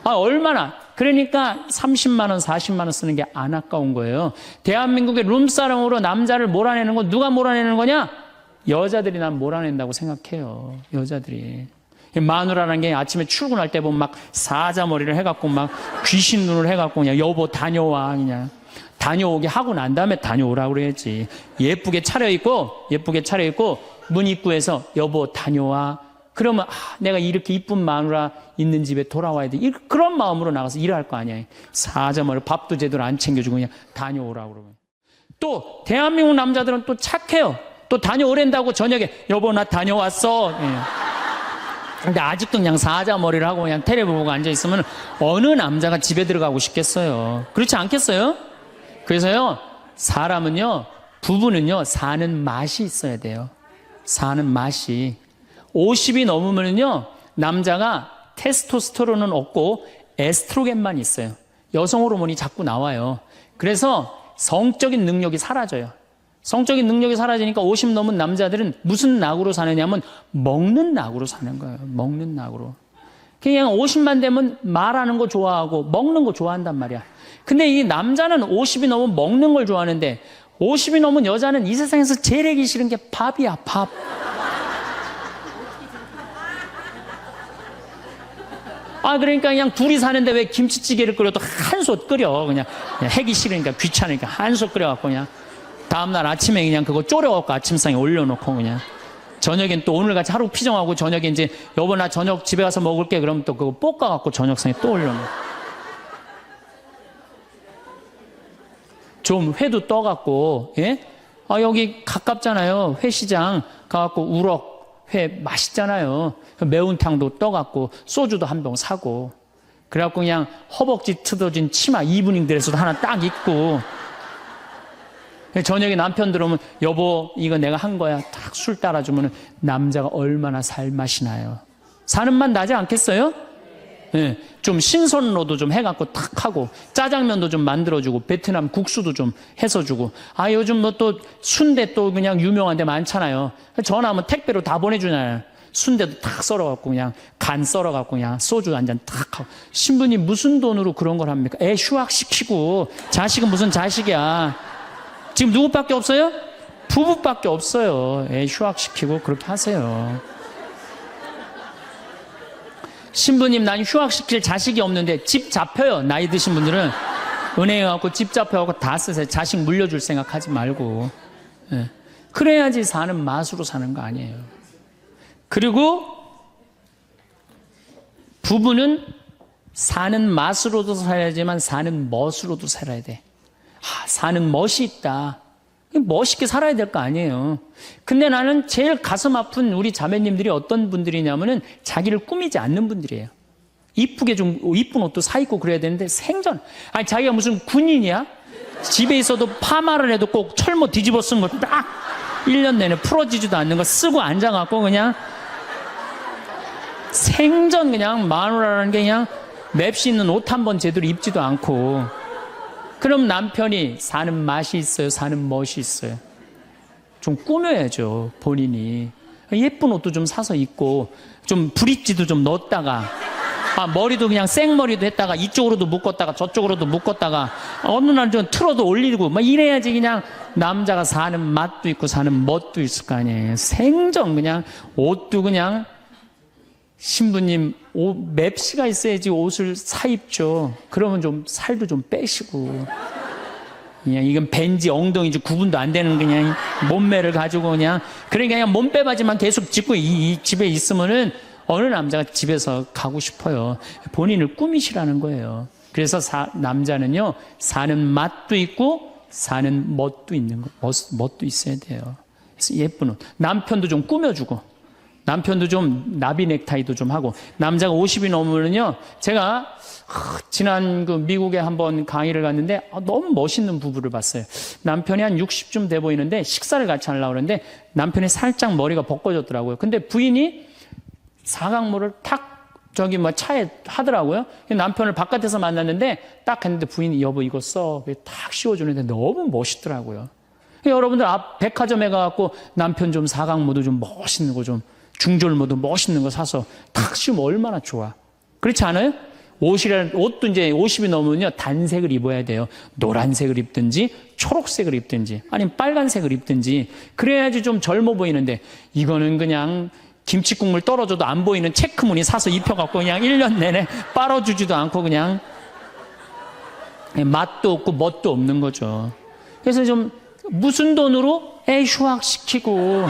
아, 얼마나. 그러니까 30만 원, 40만 원 쓰는 게 안 아까운 거예요. 대한민국의 룸사롱으로 남자를 몰아내는 건 누가 몰아내는 거냐? 여자들이 난 몰아낸다고 생각해요. 여자들이. 마누라라는 게 아침에 출근할 때 보면 막 사자머리를 해갖고 막 귀신 눈을 해갖고 그냥 여보 다녀와 그냥 다녀오게 하고 난 다음에 다녀오라고 그래야지. 예쁘게 차려입고 문 입구에서 여보 다녀와. 그러면 내가 이렇게 이쁜 마누라 있는 집에 돌아와야 돼. 그런 마음으로 나가서 일할 거 아니야. 사자머리 밥도 제대로 안 챙겨주고 그냥 다녀오라고 그러면. 또 대한민국 남자들은 또 착해요. 또 다녀오랜다고 저녁에 여보 나 다녀왔어. 예. 근데 아직도 그냥 사자머리를 하고 그냥 텔레비 보고 앉아있으면 어느 남자가 집에 들어가고 싶겠어요. 그렇지 않겠어요? 그래서요, 사람은요, 부부는요, 사는 맛이 있어야 돼요. 사는 맛이. 50이 넘으면요, 남자가 테스토스테론은 없고 에스트로겐만 있어요. 여성 호르몬이 자꾸 나와요. 그래서 성적인 능력이 사라져요. 성적인 능력이 사라지니까 50 넘은 남자들은 무슨 낙으로 사느냐면 먹는 낙으로 사는 거예요. 먹는 낙으로. 그냥 50만 되면 말하는 거 좋아하고 먹는 거 좋아한단 말이야. 근데 이 남자는 50이 넘으면 먹는 걸 좋아하는데 50이 넘은 여자는 이 세상에서 제일 하기 싫은 게 밥이야, 밥. 그러니까 그냥 둘이 사는데 왜 김치찌개를 끓여도 한솥 끓여. 그냥 하기 싫으니까 귀찮으니까 한솥 끓여갖고 그냥 다음날 아침에 그냥 그거 졸여갖고 아침상에 올려놓고 그냥 저녁엔 또 오늘같이 하루 피정하고 저녁에 이제 여보 나 저녁 집에 가서 먹을게 그러면 또 그거 볶아갖고 저녁상에 또 올려놓고 좀 회도 떠갖고 예? 여기 가깝잖아요. 회시장 가갖고 우럭 회 맛있잖아요. 매운탕도 떠갖고 소주도 한 병 사고 그래갖고 그냥 허벅지 트어진 치마 이브닝 드레스도 하나 딱 입고 저녁에 남편 들어오면 여보 이거 내가 한 거야 딱 술 따라주면 남자가 얼마나 살맛이 나요. 사는 맛 나지 않겠어요? 예, 좀 신선로도 좀 해갖고 탁 하고 짜장면도 좀 만들어주고 베트남 국수도 좀 해서 주고 요즘 뭐 또 순대 또 그냥 유명한 데 많잖아요. 전화하면 택배로 다 보내주잖아요. 순대도 탁 썰어갖고 그냥 간 썰어갖고 그냥 소주 한 잔 탁 하고 신부님 무슨 돈으로 그런 걸 합니까? 애 휴학시키고 자식은 무슨 자식이야. 지금 누구밖에 없어요? 부부밖에 없어요. 애 휴학시키고 그렇게 하세요. 신부님 난 휴학시킬 자식이 없는데 집 잡혀요. 나이 드신 분들은 은행에 가고 집 잡혀가고 다 쓰세요. 자식 물려줄 생각하지 말고. 예. 그래야지 사는 맛으로 사는 거 아니에요. 그리고 부부는 사는 맛으로도 살아야지만 사는 멋으로도 살아야 돼. 사는 멋이 있다. 멋있게 살아야 될 거 아니에요. 근데 나는 제일 가슴 아픈 우리 자매님들이 어떤 분들이냐면은 자기를 꾸미지 않는 분들이에요. 이쁘게 좀 이쁜 옷도 사 입고 그래야 되는데 생전 자기가 무슨 군인이야? 집에 있어도 파마를 해도 꼭 철모 뒤집어 쓴 거 딱 1년 내내 풀어지지도 않는 거 쓰고 앉아갖고 그냥 생전 그냥 마누라라는 게 그냥 맵시 있는 옷 한 번 제대로 입지도 않고 그럼 남편이 사는 맛이 있어요? 사는 멋이 있어요? 좀 꾸며야죠, 본인이. 예쁜 옷도 좀 사서 입고, 좀 브릿지도 좀 넣었다가, 머리도 그냥 생머리도 했다가, 이쪽으로도 묶었다가, 저쪽으로도 묶었다가, 어느 날 좀 틀어도 올리고, 이래야지 그냥 남자가 사는 맛도 있고, 사는 멋도 있을 거 아니에요. 생전 그냥, 옷도 그냥, 신부님 맵시가 있어야지 옷을 사 입죠. 그러면 좀 살도 좀 빼시고 그냥 이건 벤지 엉덩이지 구분도 안 되는 그냥 몸매를 가지고 그냥 몸빼바지만 계속 짚고 이 집에 있으면은 어느 남자가 집에서 가고 싶어요. 본인을 꾸미시라는 거예요. 그래서 남자는요 사는 맛도 있고 사는 멋도 있는 거 멋도 있어야 돼요. 그래서 예쁜 옷 남편도 좀 꾸며주고 남편도 좀 나비 넥타이도 좀 하고 남자가 50이 넘으면요 제가 지난 미국에 한번 강의를 갔는데 너무 멋있는 부부를 봤어요. 남편이 한 60쯤 돼 보이는데 식사를 같이 하려고 그러는데 남편이 살짝 머리가 벗겨졌더라고요. 근데 부인이 사각모를 탁 차에 하더라고요. 남편을 바깥에서 만났는데 딱 했는데 부인이 여보 이거 써 탁 씌워주는데 너무 멋있더라고요. 여러분들 앞 백화점에 가갖고 남편 좀 사각모도 좀 멋있는 거 좀 중절모도 멋있는 거 사서 탁 씌우면 얼마나 좋아. 그렇지 않아요? 옷도 이제 50이 넘으면요 단색을 입어야 돼요. 노란색을 입든지 초록색을 입든지 아니면 빨간색을 입든지 그래야지 좀 젊어 보이는데 이거는 그냥 김치국물 떨어져도 안 보이는 체크무늬 사서 입혀갖고 그냥 1년 내내 빨아주지도 않고 그냥 맛도 없고 멋도 없는 거죠. 그래서 좀 무슨 돈으로 애 휴학시키고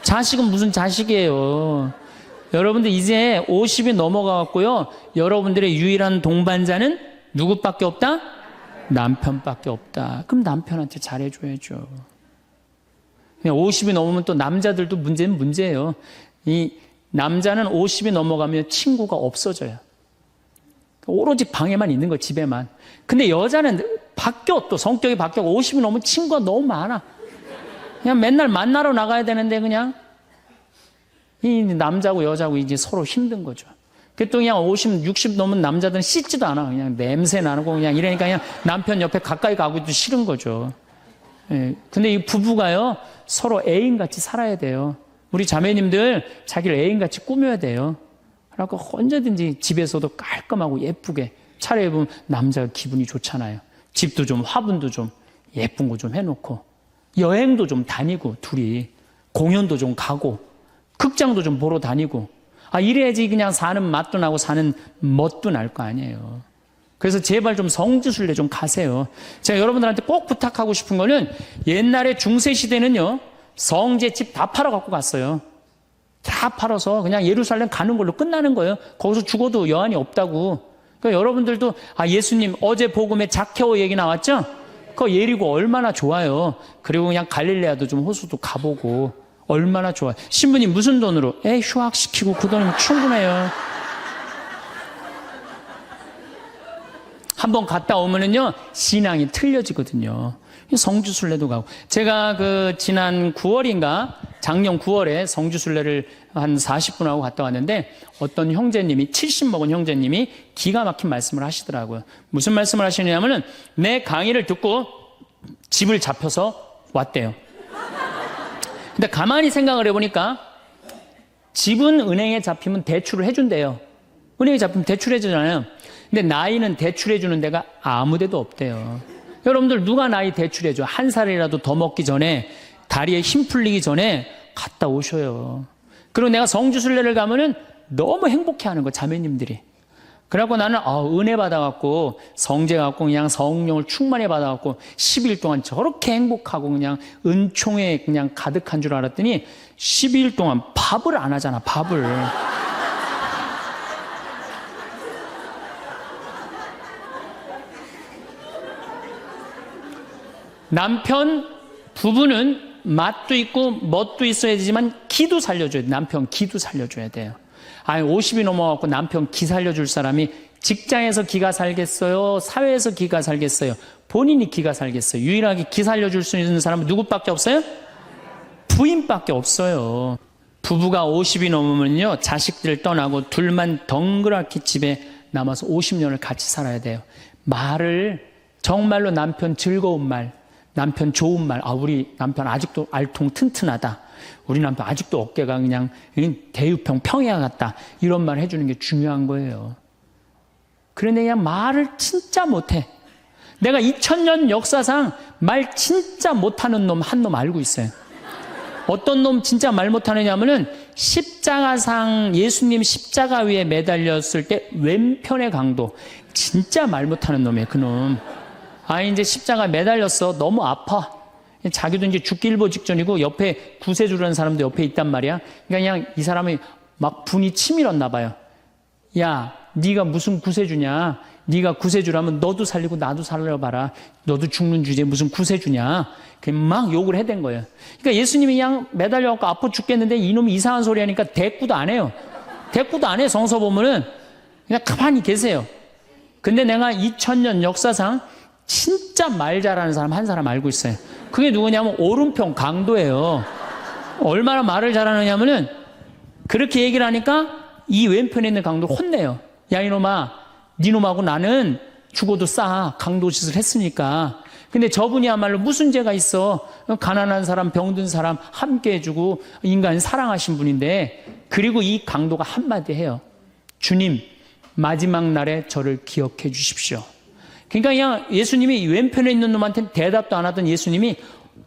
자식은 무슨 자식이에요. 여러분들 이제 50이 넘어가갖고요. 여러분들의 유일한 동반자는 누구밖에 없다? 남편밖에 없다. 그럼 남편한테 잘해줘야죠. 50이 넘으면 또 남자들도 문제는 문제예요. 이 남자는 50이 넘어가면 친구가 없어져요. 오로지 방에만 있는 거 집에만. 근데 여자는 바뀌어 또 성격이 바뀌고 50이 넘으면 친구가 너무 많아. 그냥 맨날 만나러 나가야 되는데 그냥 이 남자고 여자고 이제 서로 힘든 거죠. 또 그냥 50, 60 넘은 남자들은 씻지도 않아. 그냥 냄새 나고 그냥 이러니까 그냥 남편 옆에 가까이 가기도 싫은 거죠. 예. 근데 이 부부가요, 서로 애인같이 살아야 돼요. 우리 자매님들 자기를 애인같이 꾸며야 돼요. 그러니까 언제든지 집에서도 깔끔하고 예쁘게 차려입으면 남자가 기분이 좋잖아요. 집도 좀 화분도 좀 예쁜 거 좀 해놓고 여행도 좀 다니고 둘이 공연도 좀 가고 극장도 좀 보러 다니고 이래야지 그냥 사는 맛도 나고 사는 멋도 날 거 아니에요. 그래서 제발 좀 성지순례 좀 가세요. 제가 여러분들한테 꼭 부탁하고 싶은 거는 옛날에 중세시대는요, 성제 집 다 팔아 갖고 갔어요. 다 팔아서 그냥 예루살렘 가는 걸로 끝나는 거예요. 거기서 죽어도 여한이 없다고. 그러니까 여러분들도 예수님 어제 복음에 자케오 얘기 나왔죠? 그 예리고 얼마나 좋아요. 그리고 그냥 갈릴레아도 좀 호수도 가보고 얼마나 좋아요. 신부님 무슨 돈으로? 휴학시키고 그 돈이면 충분해요. 한번 갔다 오면은요, 신앙이 틀려지거든요. 성주순례도 가고. 제가 지난 9월인가 작년 9월에 성주순례를 한 40분 하고 갔다 왔는데 어떤 형제님이 70 먹은 형제님이 기가 막힌 말씀을 하시더라고요. 무슨 말씀을 하시냐면은 내 강의를 듣고 집을 잡혀서 왔대요. 근데 가만히 생각을 해보니까 집은 은행에 잡히면 대출을 해준대요. 은행에 잡히면 대출해주잖아요. 근데 나이는 대출해주는 데가 아무 데도 없대요. 여러분들 누가 나이 대출해줘? 한 살이라도 더 먹기 전에, 다리에 힘 풀리기 전에 갔다 오셔요. 그리고 내가 성주순례를 가면은 너무 행복해하는 거, 자매님들이. 그래갖고 나는 은혜 받아갖고 성제 갖고 그냥 성령을 충만히 받아갖고 10일 동안 저렇게 행복하고 그냥 은총에 그냥 가득한 줄 알았더니 12일 동안 밥을 안 하잖아, 밥을. 남편, 부부는 맛도 있고 멋도 있어야 되지만 기도 살려줘야 돼. 남편 기도 살려줘야 돼요. 50이 넘어갖고 남편 기 살려줄 사람이 직장에서 기가 살겠어요? 사회에서 기가 살겠어요? 본인이 기가 살겠어요? 유일하게 기 살려줄 수 있는 사람은 누구밖에 없어요? 부인밖에 없어요. 부부가 50이 넘으면요, 자식들 떠나고 둘만 덩그랗게 집에 남아서 50년을 같이 살아야 돼요. 말을 정말로 남편 즐거운 말, 남편 좋은 말, 우리 남편 아직도 알통 튼튼하다. 우리 남편 아직도 어깨가 그냥 대유평 평야 같다. 이런 말 해주는 게 중요한 거예요. 그런데 그냥 말을 진짜 못해. 내가 2000년 역사상 말 진짜 못하는 놈 한 놈 알고 있어요. 어떤 놈 진짜 말 못하느냐면은 십자가상 예수님 십자가 위에 매달렸을 때 왼편의 강도. 진짜 말 못하는 놈이에요, 그 놈. 이제 십자가 매달렸어. 너무 아파. 자기도 이제 죽기 일보 직전이고 옆에 구세주라는 사람도 옆에 있단 말이야. 그러니까 그냥 이 사람이 막 분이 치밀었나 봐요. 야, 네가 무슨 구세주냐? 네가 구세주라면 너도 살리고 나도 살려봐라. 너도 죽는 주제에 무슨 구세주냐? 막 욕을 해댄 거예요. 그러니까 예수님이 그냥 매달려갖고 아파 죽겠는데 이놈이 이상한 소리 하니까 대꾸도 안 해요. 대꾸도 안 해. 성서 보면은 그냥 가만히 계세요. 근데 내가 2000년 역사상 진짜 말 잘하는 사람 한 사람 알고 있어요. 그게 누구냐면 오른편 강도예요. 얼마나 말을 잘하느냐면은 그렇게 얘기를 하니까 이 왼편에 있는 강도 혼내요. 야, 이놈아, 니놈하고 나는 죽어도 싸. 강도 짓을 했으니까. 근데 저분이야말로 무슨 죄가 있어. 가난한 사람, 병든 사람 함께 해주고 인간 사랑하신 분인데, 그리고 이 강도가 한마디 해요. 주님, 마지막 날에 저를 기억해 주십시오. 그러니까 그냥 예수님이 왼편에 있는 놈한테는 대답도 안 하던 예수님이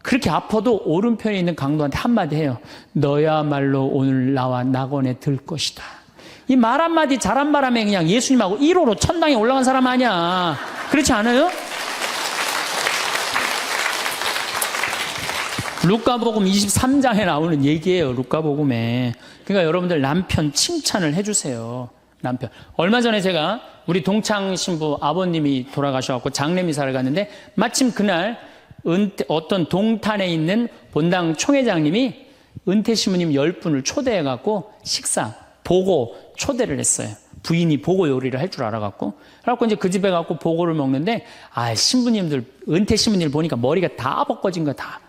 그렇게 아파도 오른편에 있는 강도한테 한마디 해요. 너야말로 오늘 나와 낙원에 들 것이다. 이 말 한마디 잘한 바람에 그냥 예수님하고 1호로 천당에 올라간 사람 아니야. 그렇지 않아요? 루카복음 23장에 나오는 얘기예요. 루카복음에. 그러니까 여러분들 남편 칭찬을 해주세요. 남편. 얼마 전에 제가 우리 동창 신부 아버님이 돌아가셔갖고 장례미사를 갔는데 마침 그날 어떤 동탄에 있는 본당 총회장님이 은퇴 신부님 10분을 초대해갖고 식사, 보고 초대를 했어요. 부인이 보고 요리를 할 줄 알아갖고. 그래갖고 이제 그 집에 가고 보고를 먹는데, 신부님들, 은퇴 신부님들 보니까 머리가 다 벗겨진 거야, 다.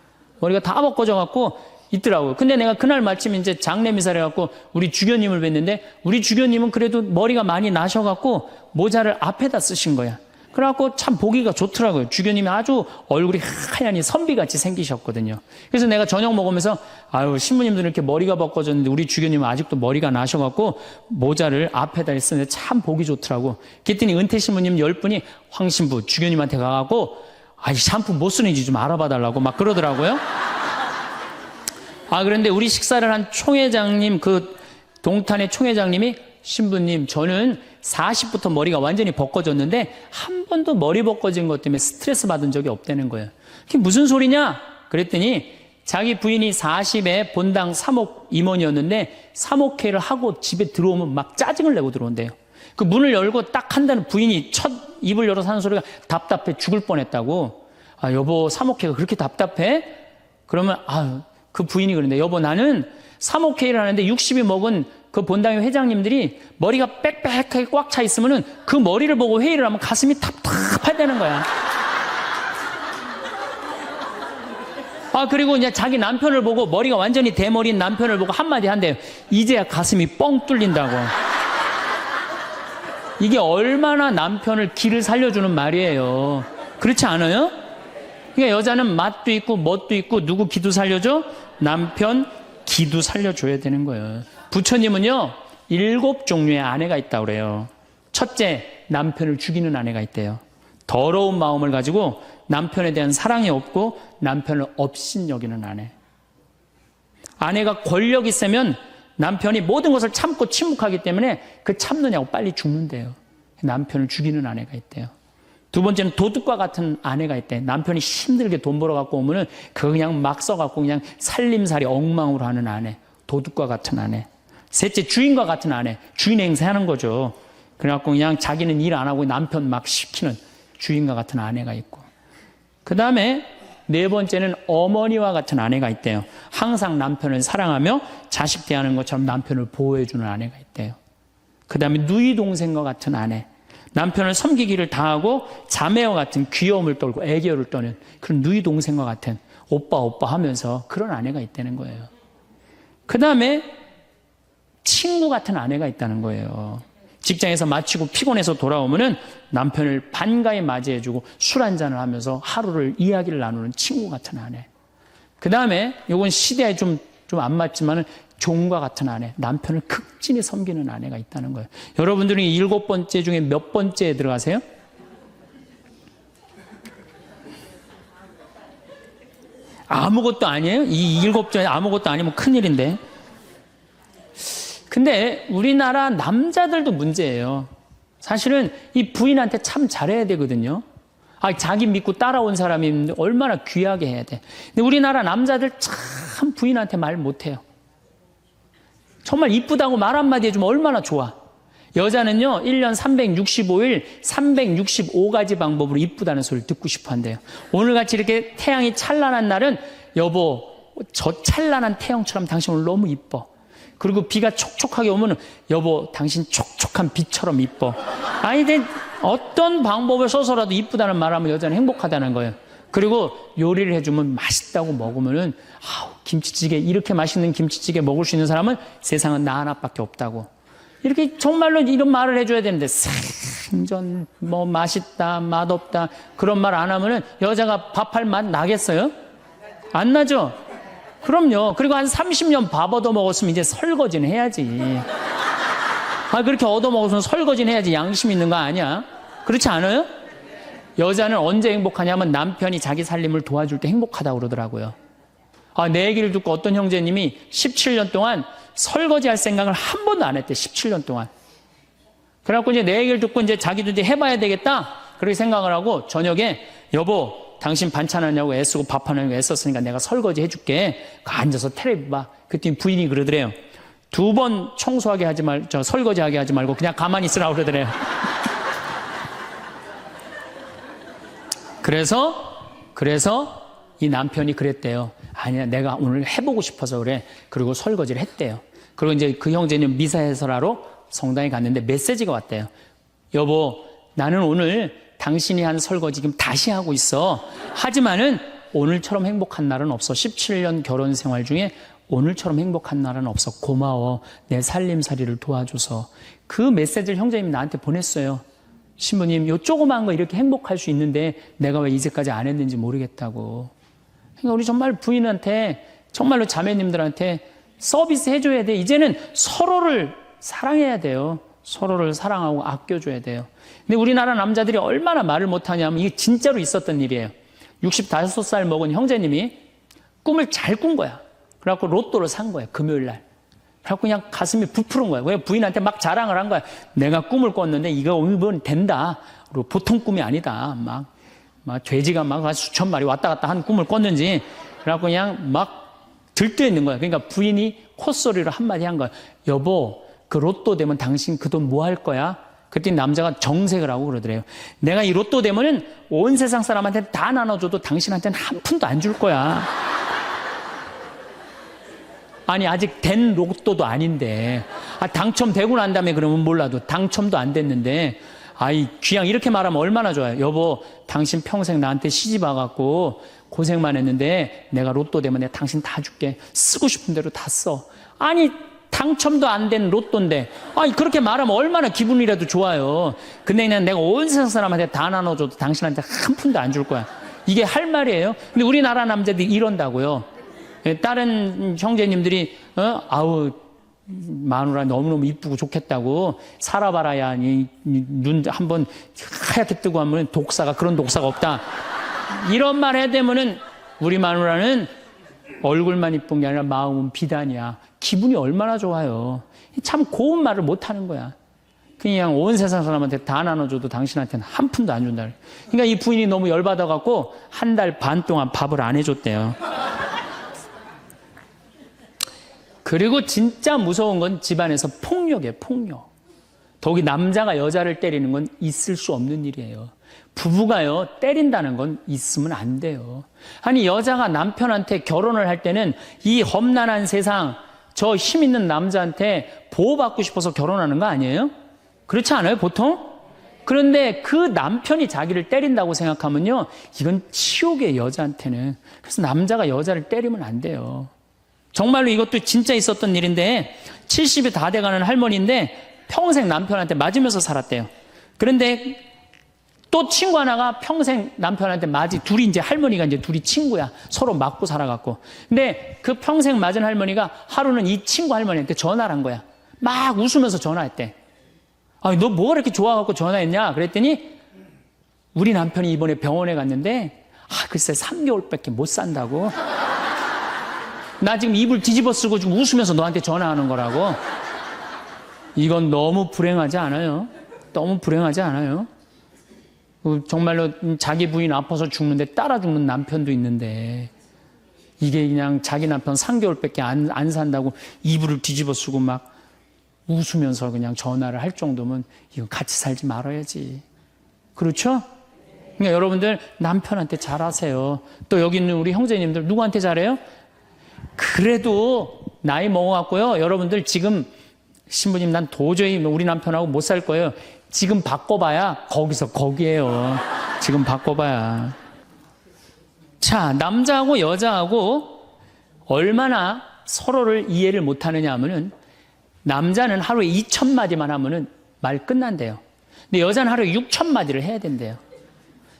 머리가 다 벗겨져갖고 있더라고요. 근데 내가 그날 마침 이제 장례미사를 해갖고 우리 주교님을 뵀는데 우리 주교님은 그래도 머리가 많이 나셔갖고 모자를 앞에다 쓰신 거야. 그래갖고 참 보기가 좋더라고요. 주교님이 아주 얼굴이 하얀이 선비같이 생기셨거든요. 그래서 내가 저녁 먹으면서 아유 신부님들은 이렇게 머리가 벗겨졌는데 우리 주교님은 아직도 머리가 나셔갖고 모자를 앞에다 쓰는데 참 보기 좋더라고. 그랬더니 은퇴 신부님 10분이 황 신부 주교님한테 가갖고 아이 샴푸 뭐 쓰는지 좀 알아봐 달라고 막 그러더라고요. 그런데 우리 식사를 한 총회장님, 그 동탄의 총회장님이 신부님, 저는 40부터 머리가 완전히 벗겨졌는데 한 번도 머리 벗겨진 것 때문에 스트레스 받은 적이 없다는 거예요. 그게 무슨 소리냐? 그랬더니 자기 부인이 40에 본당 3억 임원이었는데 3억회를 하고 집에 들어오면 막 짜증을 내고 들어온대요. 그 문을 열고 딱 한다는 부인이 첫 입을 열어서 하는 소리가 답답해 죽을 뻔했다고. 여보 3억회가 그렇게 답답해? 그러면 그 부인이 그런데 여보 나는 3억회를 하는데 60이 먹은 그 본당의 회장님들이 머리가 빽빽하게 꽉 차 있으면은 그 머리를 보고 회의를 하면 가슴이 답답하다는 거야. 그리고 이제 자기 남편을 보고 머리가 완전히 대머리인 남편을 보고 한마디 한대요. 이제야 가슴이 뻥 뚫린다고. 이게 얼마나 남편을 기를 살려주는 말이에요. 그렇지 않아요? 그러니까 여자는 맛도 있고 멋도 있고 누구 기도 살려줘? 남편 기도 살려줘야 되는 거예요. 부처님은요 7종류의 아내가 있다고 그래요. 첫째, 남편을 죽이는 아내가 있대요. 더러운 마음을 가지고 남편에 대한 사랑이 없고 남편을 업신여기는 아내. 아내가 권력 있으면 남편이 모든 것을 참고 침묵하기 때문에 그 참느냐고 빨리 죽는데요. 남편을 죽이는 아내가 있대요. 두 번째는 도둑과 같은 아내가 있대. 남편이 힘들게 돈 벌어 갖고 오면은 그거 그냥 막 써갖고 그냥 살림살이 엉망으로 하는 아내. 도둑과 같은 아내. 셋째, 주인과 같은 아내. 주인 행세하는 거죠. 그래갖고 그냥 자기는 일 안 하고 남편 막 시키는 주인과 같은 아내가 있고. 그 다음에 네 번째는 어머니와 같은 아내가 있대요. 항상 남편을 사랑하며 자식 대하는 것처럼 남편을 보호해주는 아내가 있대요. 그 다음에 누이 동생과 같은 아내. 남편을 섬기기를 다하고 자매와 같은 귀여움을 떨고 애교를 떠는 그런 누이 동생과 같은 오빠 오빠 하면서 그런 아내가 있다는 거예요. 그 다음에 친구 같은 아내가 있다는 거예요. 직장에서 마치고 피곤해서 돌아오면은 남편을 반가이 맞이해주고 술 한잔을 하면서 하루를 이야기를 나누는 친구 같은 아내. 그 다음에 이건 시대에 좀 안 맞지만은 종과 같은 아내, 남편을 극진히 섬기는 아내가 있다는 거예요. 여러분들이 7번째 중에 몇 번째에 들어가세요? 아무것도 아니에요? 이 7번째 아무것도 아니면 큰일인데. 근데 우리나라 남자들도 문제예요. 사실은 이 부인한테 참 잘해야 되거든요. 자기 믿고 따라온 사람이 얼마나 귀하게 해야 돼. 근데 우리나라 남자들 참 부인한테 말 못해요. 정말 이쁘다고 말 한마디 해주면 얼마나 좋아. 여자는요 1년 365일 365가지 방법으로 이쁘다는 소리를 듣고 싶어 한대요. 오늘같이 이렇게 태양이 찬란한 날은 여보 저 찬란한 태양처럼 당신 오늘 너무 이뻐. 그리고 비가 촉촉하게 오면 여보 당신 촉촉한 비처럼 이뻐. 어떤 방법을 써서라도 이쁘다는 말하면 여자는 행복하다는 거예요. 그리고 요리를 해주면 맛있다고 먹으면은 김치찌개 이렇게 맛있는 김치찌개 먹을 수 있는 사람은 세상은 나 하나밖에 없다고. 이렇게 정말로 이런 말을 해줘야 되는데 생전 뭐 맛있다 맛없다 그런 말 안 하면은 여자가 밥할 맛 나겠어요? 안 나죠? 그럼요. 그리고 한 30년 밥 얻어먹었으면 이제 설거지는 해야지. 그렇게 얻어먹었으면 설거지는 해야지. 양심 있는 거 아니야? 그렇지 않아요? 여자는 언제 행복하냐면 남편이 자기 살림을 도와줄 때 행복하다고 그러더라고요. 내 얘기를 듣고 어떤 형제님이 17년 동안 설거지 할 생각을 한 번도 안 했대. 17년 동안. 그래갖고 이제 내 얘기를 듣고 이제 자기도 이제 해봐야 되겠다. 그렇게 생각을 하고 저녁에 여보 당신 반찬하냐고 애쓰고 밥하냐고 애썼으니까 내가 설거지 해줄게. 앉아서 텔레비 봐. 그랬더니 부인이 그러더래요. 2번 청소하게 하지 설거지하게 하지 말고 그냥 가만히 있으라고 그러더래요. 그래서 이 남편이 그랬대요. 아니야, 내가 오늘 해보고 싶어서 그래. 그리고 설거지를 했대요. 그리고 이제 그 형제는 미사해설하러 성당에 갔는데 메시지가 왔대요. 여보, 나는 오늘 당신이 한 설거지 지금 다시 하고 있어. 하지만은 오늘처럼 행복한 날은 없어. 17년 결혼 생활 중에 오늘처럼 행복한 날은 없어. 고마워. 내 살림살이를 도와줘서. 그 메시지를 형제님이 나한테 보냈어요. 신부님, 요 조그만 거 이렇게 행복할 수 있는데 내가 왜 이제까지 안 했는지 모르겠다고. 그러니까 우리 정말 부인한테, 정말로 자매님들한테 서비스 해줘야 돼. 이제는 서로를 사랑해야 돼요. 서로를 사랑하고 아껴줘야 돼요. 근데 우리나라 남자들이 얼마나 말을 못하냐면 이게 진짜로 있었던 일이에요. 65살 먹은 형제님이 꿈을 잘 꾼 거야. 그래갖고 로또를 산 거야, 금요일 날. 그래갖고 그냥 가슴이 부풀은 거야. 왜 부인한테 막 자랑을 한 거야. 내가 꿈을 꿨는데 이거 오늘 된다. 그리고 보통 꿈이 아니다. 막 돼지가 막 수천 마리 왔다 갔다 한 꿈을 꿨는지. 그래갖고 그냥 막 들떠 있는 거야. 그러니까 부인이 콧소리로 한마디 한 거야. 여보, 그 로또 되면 당신 그 돈 뭐 할 거야? 그랬더니 남자가 정색을 하고 그러더래요. 내가 이 로또 되면은 온 세상 사람한테 다 나눠줘도 당신한테는 한 푼도 안 줄 거야. 아니, 아직 된 로또도 아닌데. 당첨되고 난 다음에 그러면 몰라도 당첨도 안 됐는데. 귀양 이렇게 말하면 얼마나 좋아요. 여보, 당신 평생 나한테 시집 와갖고 고생만 했는데 내가 로또 되면 내가 당신 다 줄게. 쓰고 싶은 대로 다 써. 아니, 당첨도 안 된 로또인데. 그렇게 말하면 얼마나 기분이라도 좋아요. 근데 그냥 내가 온 세상 사람한테 다 나눠줘도 당신한테 한 푼도 안 줄 거야. 이게 할 말이에요. 근데 우리나라 남자들이 이런다고요. 다른 형제님들이 아우 마누라 너무너무 이쁘고 좋겠다고 살아봐라야 눈 한번 하얗게 뜨고 하면 독사가 그런 독사가 없다. 이런 말 해야 되면은 우리 마누라는 얼굴만 이쁜 게 아니라 마음은 비단이야. 기분이 얼마나 좋아요. 참 고운 말을 못 하는 거야. 그냥 온 세상 사람한테 다 나눠줘도 당신한테는 한 푼도 안 준다. 그러니까 이 부인이 너무 열받아갖고 한 달 반 동안 밥을 안 해줬대요. 그리고 진짜 무서운 건 집안에서 폭력이에요, 폭력. 더욱이 남자가 여자를 때리는 건 있을 수 없는 일이에요. 부부가요, 때린다는 건 있으면 안 돼요. 아니, 여자가 남편한테 결혼을 할 때는 이 험난한 세상, 저 힘 있는 남자한테 보호받고 싶어서 결혼하는 거 아니에요? 그렇지 않아요, 보통? 그런데 그 남편이 자기를 때린다고 생각하면요, 이건 치욕이에요, 여자한테는. 그래서 남자가 여자를 때리면 안 돼요. 정말로 이것도 진짜 있었던 일인데 70이 다 돼가는 할머니인데 평생 남편한테 맞으면서 살았대요. 그런데 또 친구 하나가 평생 남편한테 둘이 이제 할머니가 이제 둘이 친구야. 서로 맞고 살아갖고. 근데 그 평생 맞은 할머니가 하루는 이 친구 할머니한테 전화를 한 거야. 막 웃으면서 전화했대. 너 뭐가 이렇게 좋아갖고 전화했냐? 그랬더니 우리 남편이 이번에 병원에 갔는데 글쎄 3개월밖에 못 산다고. 나 지금 입을 뒤집어 쓰고 지금 웃으면서 너한테 전화하는 거라고. 이건 너무 불행하지 않아요? 너무 불행하지 않아요? 정말로 자기 부인 아파서 죽는데 따라 죽는 남편도 있는데 이게 그냥 자기 남편 3개월밖에 안 산다고 이불을 뒤집어 쓰고 막 웃으면서 그냥 전화를 할 정도면 이건 같이 살지 말아야지. 그렇죠? 그러니까 여러분들 남편한테 잘하세요. 또 여기 있는 우리 형제님들 누구한테 잘해요? 그래도 나이 먹어갖고요. 여러분들 지금 신부님 난 도저히 우리 남편하고 못 살 거예요. 지금 바꿔봐야 거기서 거기에요. 지금 바꿔봐야. 자, 남자하고 여자하고 얼마나 서로를 이해를 못하느냐 하면은 남자는 하루에 2,000마디만 하면은 말 끝난대요. 근데 여자는 하루에 6,000마디를 해야 된대요.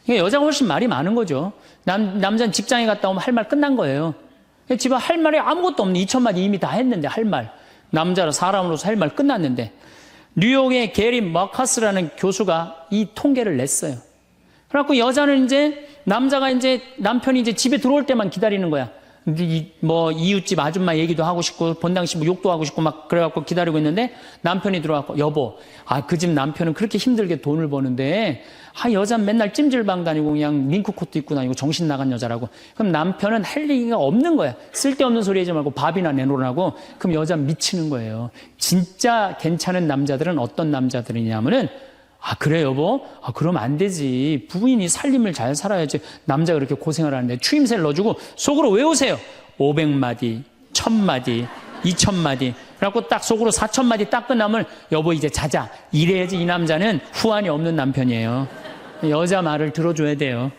그러니까 여자가 훨씬 말이 많은 거죠. 남자는 직장에 갔다 오면 할 말 끝난 거예요. 집에 할 말이 아무것도 없는 2,000마디 이미 다 했는데 할 말. 남자로 사람으로서 할 말 끝났는데 뉴욕의 게리 머커스라는 교수가 이 통계를 냈어요. 그래갖고 여자는 남자가 남편이 집에 들어올 때만 기다리는 거야. 뭐 이웃집 아줌마 얘기도 하고 싶고 본당시 뭐 욕도 하고 싶고 막 그래갖고 기다리고 있는데 남편이 들어와서 여보, 그 집 남편은 그렇게 힘들게 돈을 버는데 여자는 맨날 찜질방 다니고 그냥 밍크코트 입고 다니고 정신 나간 여자라고. 그럼 남편은 할 얘기가 없는 거야. 쓸데없는 소리 하지 말고 밥이나 내놓으라고. 그럼 여자는 미치는 거예요. 진짜 괜찮은 남자들은 어떤 남자들이냐면은 그래 여보? 그럼 안 되지. 부인이 살림을 잘 살아야지. 남자가 그렇게 고생을 하는데 추임새를 넣어주고 속으로 외우세요. 500마디, 1000마디, 2000마디. 그래갖고 딱 속으로 4000마디 딱 끝나면 여보 이제 자자. 이래야지 이 남자는 후환이 없는 남편이에요. 여자 말을 들어줘야 돼요.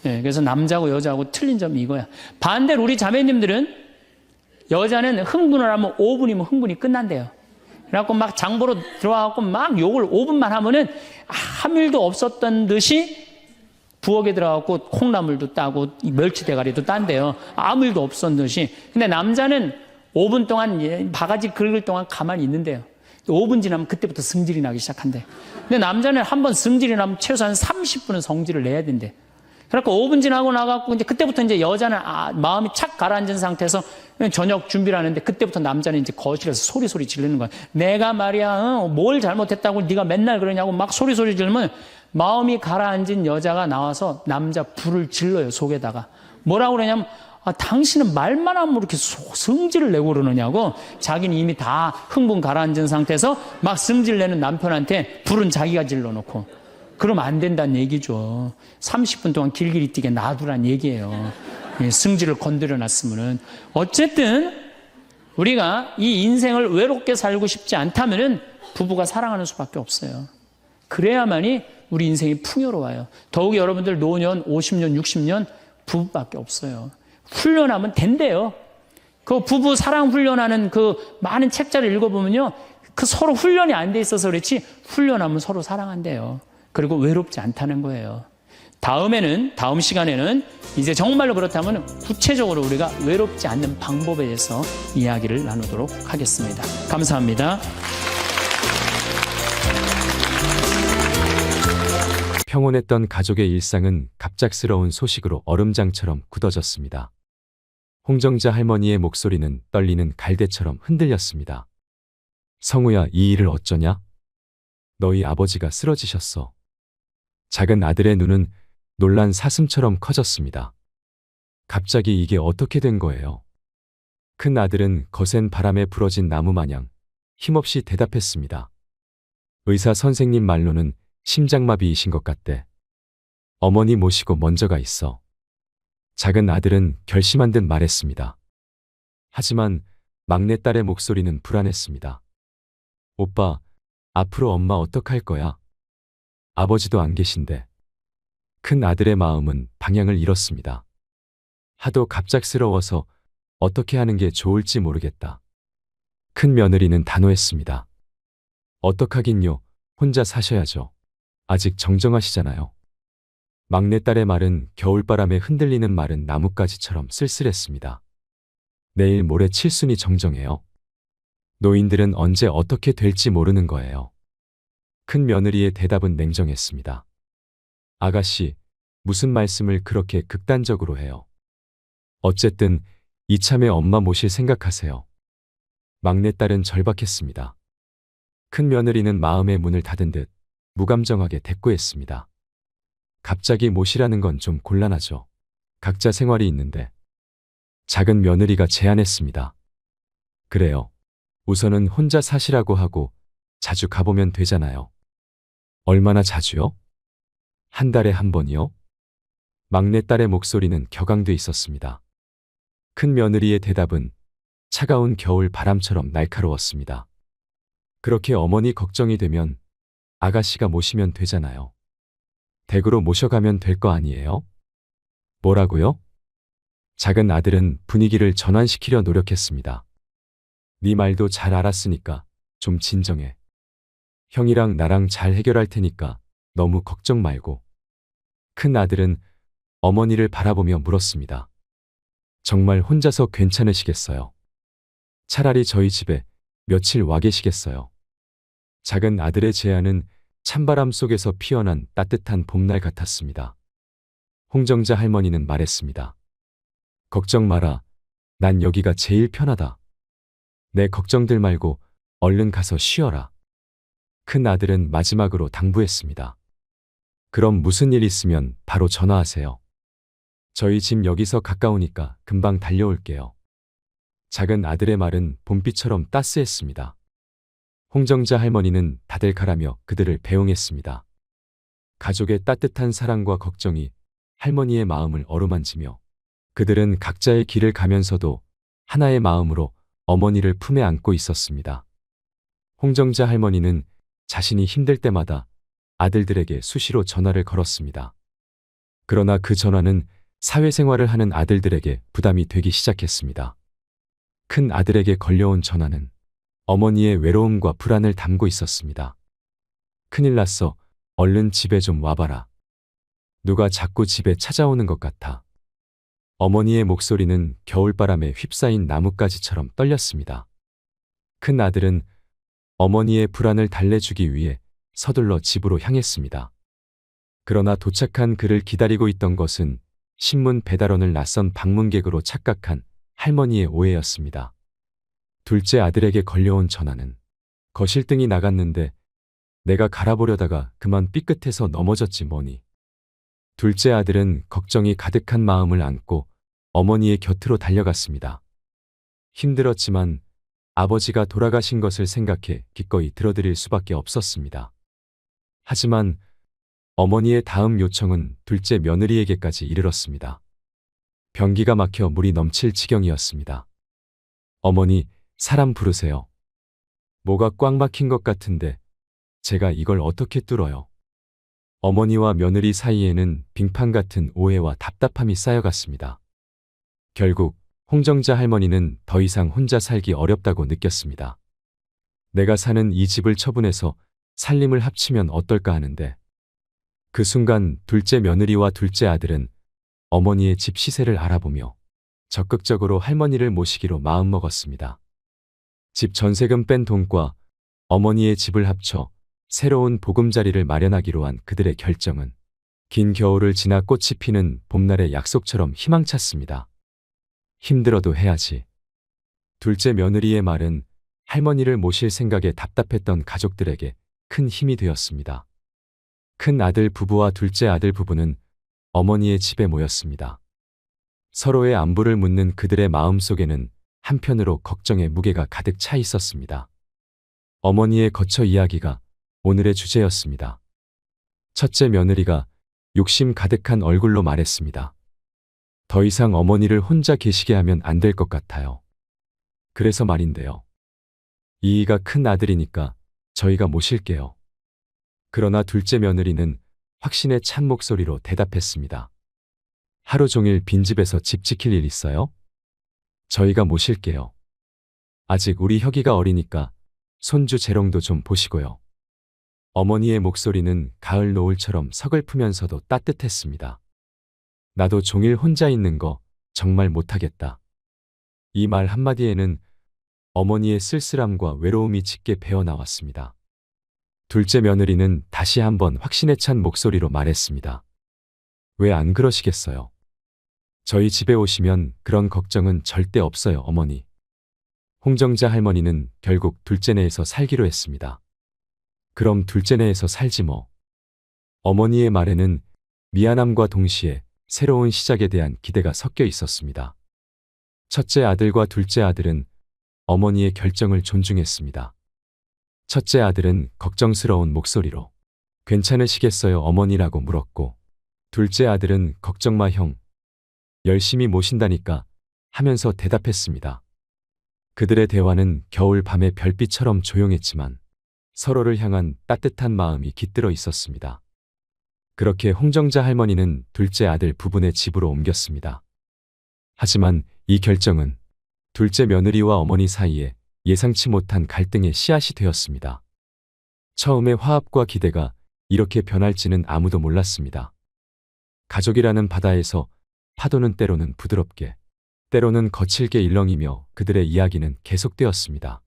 예, 그래서 남자하고 여자하고 틀린 점이 이거야. 반대로 우리 자매님들은 여자는 흥분을 하면 5분이면 흥분이 끝난대요. 그래갖고 막 장보러 들어와갖고 막 욕을 5분만 하면은 아무 일도 없었던 듯이 부엌에 들어가고 콩나물도 따고 멸치 대가리도 딴대요. 아무 일도 없었던 듯이. 근데 남자는 5분 동안 바가지 긁을 동안 가만히 있는데요. 5분 지나면 그때부터 승질이 나기 시작한대. 근데 남자는 한번 승질이 나면 최소한 30분은 성질을 내야 된대. 그래갖고 5분 지나고 나갖고 이제 그때부터 이제 여자는 마음이 착 가라앉은 상태에서 저녁 준비를 하는데 그때부터 남자는 이제 거실에서 소리 지르는 거야. 내가 말이야, 뭘 잘못했다고 네가 맨날 그러냐고 막 소리 지르면 마음이 가라앉은 여자가 나와서 남자 불을 질러요, 속에다가. 뭐라고 그러냐면, 당신은 말만 하면 이렇게 성질을 내고 그러느냐고. 자기는 이미 다 흥분 가라앉은 상태에서 막 성질 내는 남편한테 불은 자기가 질러놓고. 그러면 안 된다는 얘기죠. 30분 동안 길길이 뛰게 놔두란 얘기예요. 승질을 건드려 놨으면은. 어쨌든 우리가 이 인생을 외롭게 살고 싶지 않다면은 부부가 사랑하는 수밖에 없어요. 그래야만이 우리 인생이 풍요로워요. 더욱이 여러분들 노년 50년, 60년 부부밖에 없어요. 훈련하면 된대요. 그 부부 사랑 훈련하는 그 많은 책자를 읽어보면요. 그 서로 훈련이 안 돼 있어서 그렇지 훈련하면 서로 사랑한대요. 그리고 외롭지 않다는 거예요. 다음 시간에는 이제 정말로 그렇다면 구체적으로 우리가 외롭지 않는 방법에 대해서 이야기를 나누도록 하겠습니다. 감사합니다. 평온했던 가족의 일상은 갑작스러운 소식으로 얼음장처럼 굳어졌습니다. 홍정자 할머니의 목소리는 떨리는 갈대처럼 흔들렸습니다. 성우야, 이 일을 어쩌냐? 너희 아버지가 쓰러지셨어. 작은 아들의 눈은 놀란 사슴처럼 커졌습니다. 갑자기 이게 어떻게 된 거예요? 큰 아들은 거센 바람에 부러진 나무 마냥 힘없이 대답했습니다. 의사 선생님 말로는 심장마비이신 것 같대. 어머니 모시고 먼저 가 있어. 작은 아들은 결심한 듯 말했습니다. 하지만 막내딸의 목소리는 불안했습니다. 오빠, 앞으로 엄마 어떡할 거야? 아버지도 안 계신데. 큰 아들의 마음은 방향을 잃었습니다. 하도 갑작스러워서 어떻게 하는 게 좋을지 모르겠다. 큰 며느리는 단호했습니다. 어떡하긴요, 혼자 사셔야죠. 아직 정정하시잖아요. 막내딸의 말은 겨울바람에 흔들리는 마른 나뭇가지처럼 쓸쓸했습니다. 내일 모레 칠순이 정정해요. 노인들은 언제 어떻게 될지 모르는 거예요. 큰 며느리의 대답은 냉정했습니다. 아가씨, 무슨 말씀을 그렇게 극단적으로 해요? 어쨌든 이참에 엄마 모실 생각하세요. 막내딸은 절박했습니다. 큰 며느리는 마음의 문을 닫은 듯 무감정하게 대꾸했습니다. 갑자기 모시라는 건 좀 곤란하죠. 각자 생활이 있는데. 작은 며느리가 제안했습니다. 그래요. 우선은 혼자 사시라고 하고 자주 가보면 되잖아요. 얼마나 자주요? 한 달에 한 번이요? 막내딸의 목소리는 격앙돼 있었습니다. 큰 며느리의 대답은 차가운 겨울 바람처럼 날카로웠습니다. 그렇게 어머니 걱정이 되면 아가씨가 모시면 되잖아요. 댁으로 모셔가면 될 거 아니에요? 뭐라고요? 작은 아들은 분위기를 전환시키려 노력했습니다. 네 말도 잘 알았으니까 좀 진정해. 형이랑 나랑 잘 해결할 테니까 너무 걱정 말고. 큰 아들은 어머니를 바라보며 물었습니다. 정말 혼자서 괜찮으시겠어요? 차라리 저희 집에 며칠 와 계시겠어요? 작은 아들의 제안은 찬바람 속에서 피어난 따뜻한 봄날 같았습니다. 홍정자 할머니는 말했습니다. 걱정 마라. 난 여기가 제일 편하다. 내 걱정들 말고 얼른 가서 쉬어라. 큰 아들은 마지막으로 당부했습니다. 그럼 무슨 일 있으면 바로 전화하세요. 저희 집 여기서 가까우니까 금방 달려올게요. 작은 아들의 말은 봄비처럼 따스했습니다. 홍정자 할머니는 다들 가라며 그들을 배웅했습니다. 가족의 따뜻한 사랑과 걱정이 할머니의 마음을 어루만지며 그들은 각자의 길을 가면서도 하나의 마음으로 어머니를 품에 안고 있었습니다. 홍정자 할머니는 자신이 힘들 때마다 아들들에게 수시로 전화를 걸었습니다. 그러나 그 전화는 사회생활을 하는 아들들에게 부담이 되기 시작했습니다. 큰 아들에게 걸려온 전화는 어머니의 외로움과 불안을 담고 있었습니다. 큰일 났어. 얼른 집에 좀 와봐라. 누가 자꾸 집에 찾아오는 것 같아. 어머니의 목소리는 겨울바람에 휩싸인 나뭇가지처럼 떨렸습니다. 큰 아들은 어머니의 불안을 달래주기 위해 서둘러 집으로 향했습니다. 그러나 도착한 그를 기다리고 있던 것은 신문 배달원을 낯선 방문객으로 착각한 할머니의 오해였습니다. 둘째 아들에게 걸려온 전화는 거실등이 나갔는데 내가 갈아보려다가 그만 삐끗해서 넘어졌지 뭐니. 둘째 아들은 걱정이 가득한 마음을 안고 어머니의 곁으로 달려갔습니다. 힘들었지만 아버지가 돌아가신 것을 생각해 기꺼이 들어드릴 수밖에 없었습니다. 하지만 어머니의 다음 요청은 둘째 며느리에게까지 이르렀습니다. 변기가 막혀 물이 넘칠 지경이었습니다. 어머니, 사람 부르세요. 뭐가 꽉 막힌 것 같은데 제가 이걸 어떻게 뚫어요? 어머니와 며느리 사이에는 빙판 같은 오해와 답답함이 쌓여갔습니다. 결국 홍정자 할머니는 더 이상 혼자 살기 어렵다고 느꼈습니다. 내가 사는 이 집을 처분해서 살림을 합치면 어떨까 하는데 그 순간 둘째 며느리와 둘째 아들은 어머니의 집 시세를 알아보며 적극적으로 할머니를 모시기로 마음먹었습니다. 집 전세금 뺀 돈과 어머니의 집을 합쳐 새로운 보금자리를 마련하기로 한 그들의 결정은 긴 겨울을 지나 꽃이 피는 봄날의 약속처럼 희망찼습니다. 힘들어도 해야지. 둘째 며느리의 말은 할머니를 모실 생각에 답답했던 가족들에게 큰 힘이 되었습니다. 큰 아들 부부와 둘째 아들 부부는 어머니의 집에 모였습니다. 서로의 안부를 묻는 그들의 마음속에는 한편으로 걱정의 무게가 가득 차 있었습니다. 어머니의 거처 이야기가 오늘의 주제였습니다. 첫째 며느리가 욕심 가득한 얼굴로 말했습니다. 더 이상 어머니를 혼자 계시게 하면 안 될 것 같아요. 그래서 말인데요. 이이가 큰 아들이니까 저희가 모실게요. 그러나 둘째 며느리는 확신에 찬 목소리로 대답했습니다. 하루 종일 빈집에서 집 지킬 일 있어요? 저희가 모실게요. 아직 우리 혁이가 어리니까 손주 재롱도 좀 보시고요. 어머니의 목소리는 가을 노을처럼 서글프면서도 따뜻했습니다. 나도 종일 혼자 있는 거 정말 못하겠다. 이 말 한마디에는 어머니의 쓸쓸함과 외로움이 짙게 배어나왔습니다. 둘째 며느리는 다시 한번 확신에 찬 목소리로 말했습니다. 왜 안 그러시겠어요? 저희 집에 오시면 그런 걱정은 절대 없어요, 어머니. 홍정자 할머니는 결국 둘째네에서 살기로 했습니다. 그럼 둘째네에서 살지 뭐. 어머니의 말에는 미안함과 동시에 새로운 시작에 대한 기대가 섞여 있었습니다. 첫째 아들과 둘째 아들은 어머니의 결정을 존중했습니다. 첫째 아들은 걱정스러운 목소리로 괜찮으시겠어요, 어머니라고 물었고, 둘째 아들은 걱정 마, 형. 열심히 모신다니까 하면서 대답했습니다. 그들의 대화는 겨울 밤의 별빛처럼 조용했지만 서로를 향한 따뜻한 마음이 깃들어 있었습니다. 그렇게 홍정자 할머니는 둘째 아들 부부네 집으로 옮겼습니다. 하지만 이 결정은 둘째 며느리와 어머니 사이에 예상치 못한 갈등의 씨앗이 되었습니다. 처음에 화합과 기대가 이렇게 변할지는 아무도 몰랐습니다. 가족이라는 바다에서 파도는 때로는 부드럽게, 때로는 거칠게 일렁이며 그들의 이야기는 계속되었습니다.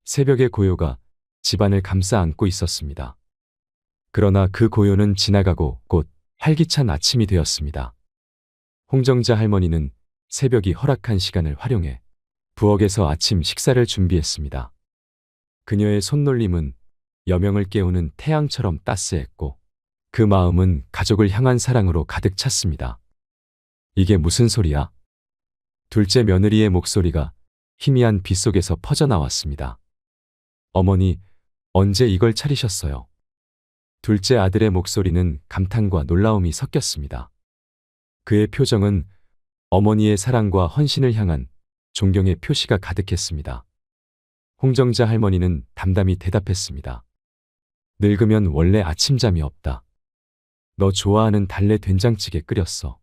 새벽의 고요가 집안을 감싸 안고 있었습니다. 그러나 그 고요는 지나가고 곧 활기찬 아침이 되었습니다. 홍정자 할머니는 새벽이 허락한 시간을 활용해 부엌에서 아침 식사를 준비했습니다. 그녀의 손놀림은 여명을 깨우는 태양처럼 따스했고 그 마음은 가족을 향한 사랑으로 가득 찼습니다. 이게 무슨 소리야? 둘째 며느리의 목소리가 희미한 빛 속에서 퍼져나왔습니다. 어머니, 언제 이걸 차리셨어요? 둘째 아들의 목소리는 감탄과 놀라움이 섞였습니다. 그의 표정은 어머니의 사랑과 헌신을 향한 존경의 표시가 가득했습니다. 홍정자 할머니는 담담히 대답했습니다. 늙으면 원래 아침잠이 없다. 너 좋아하는 달래 된장찌개 끓였어.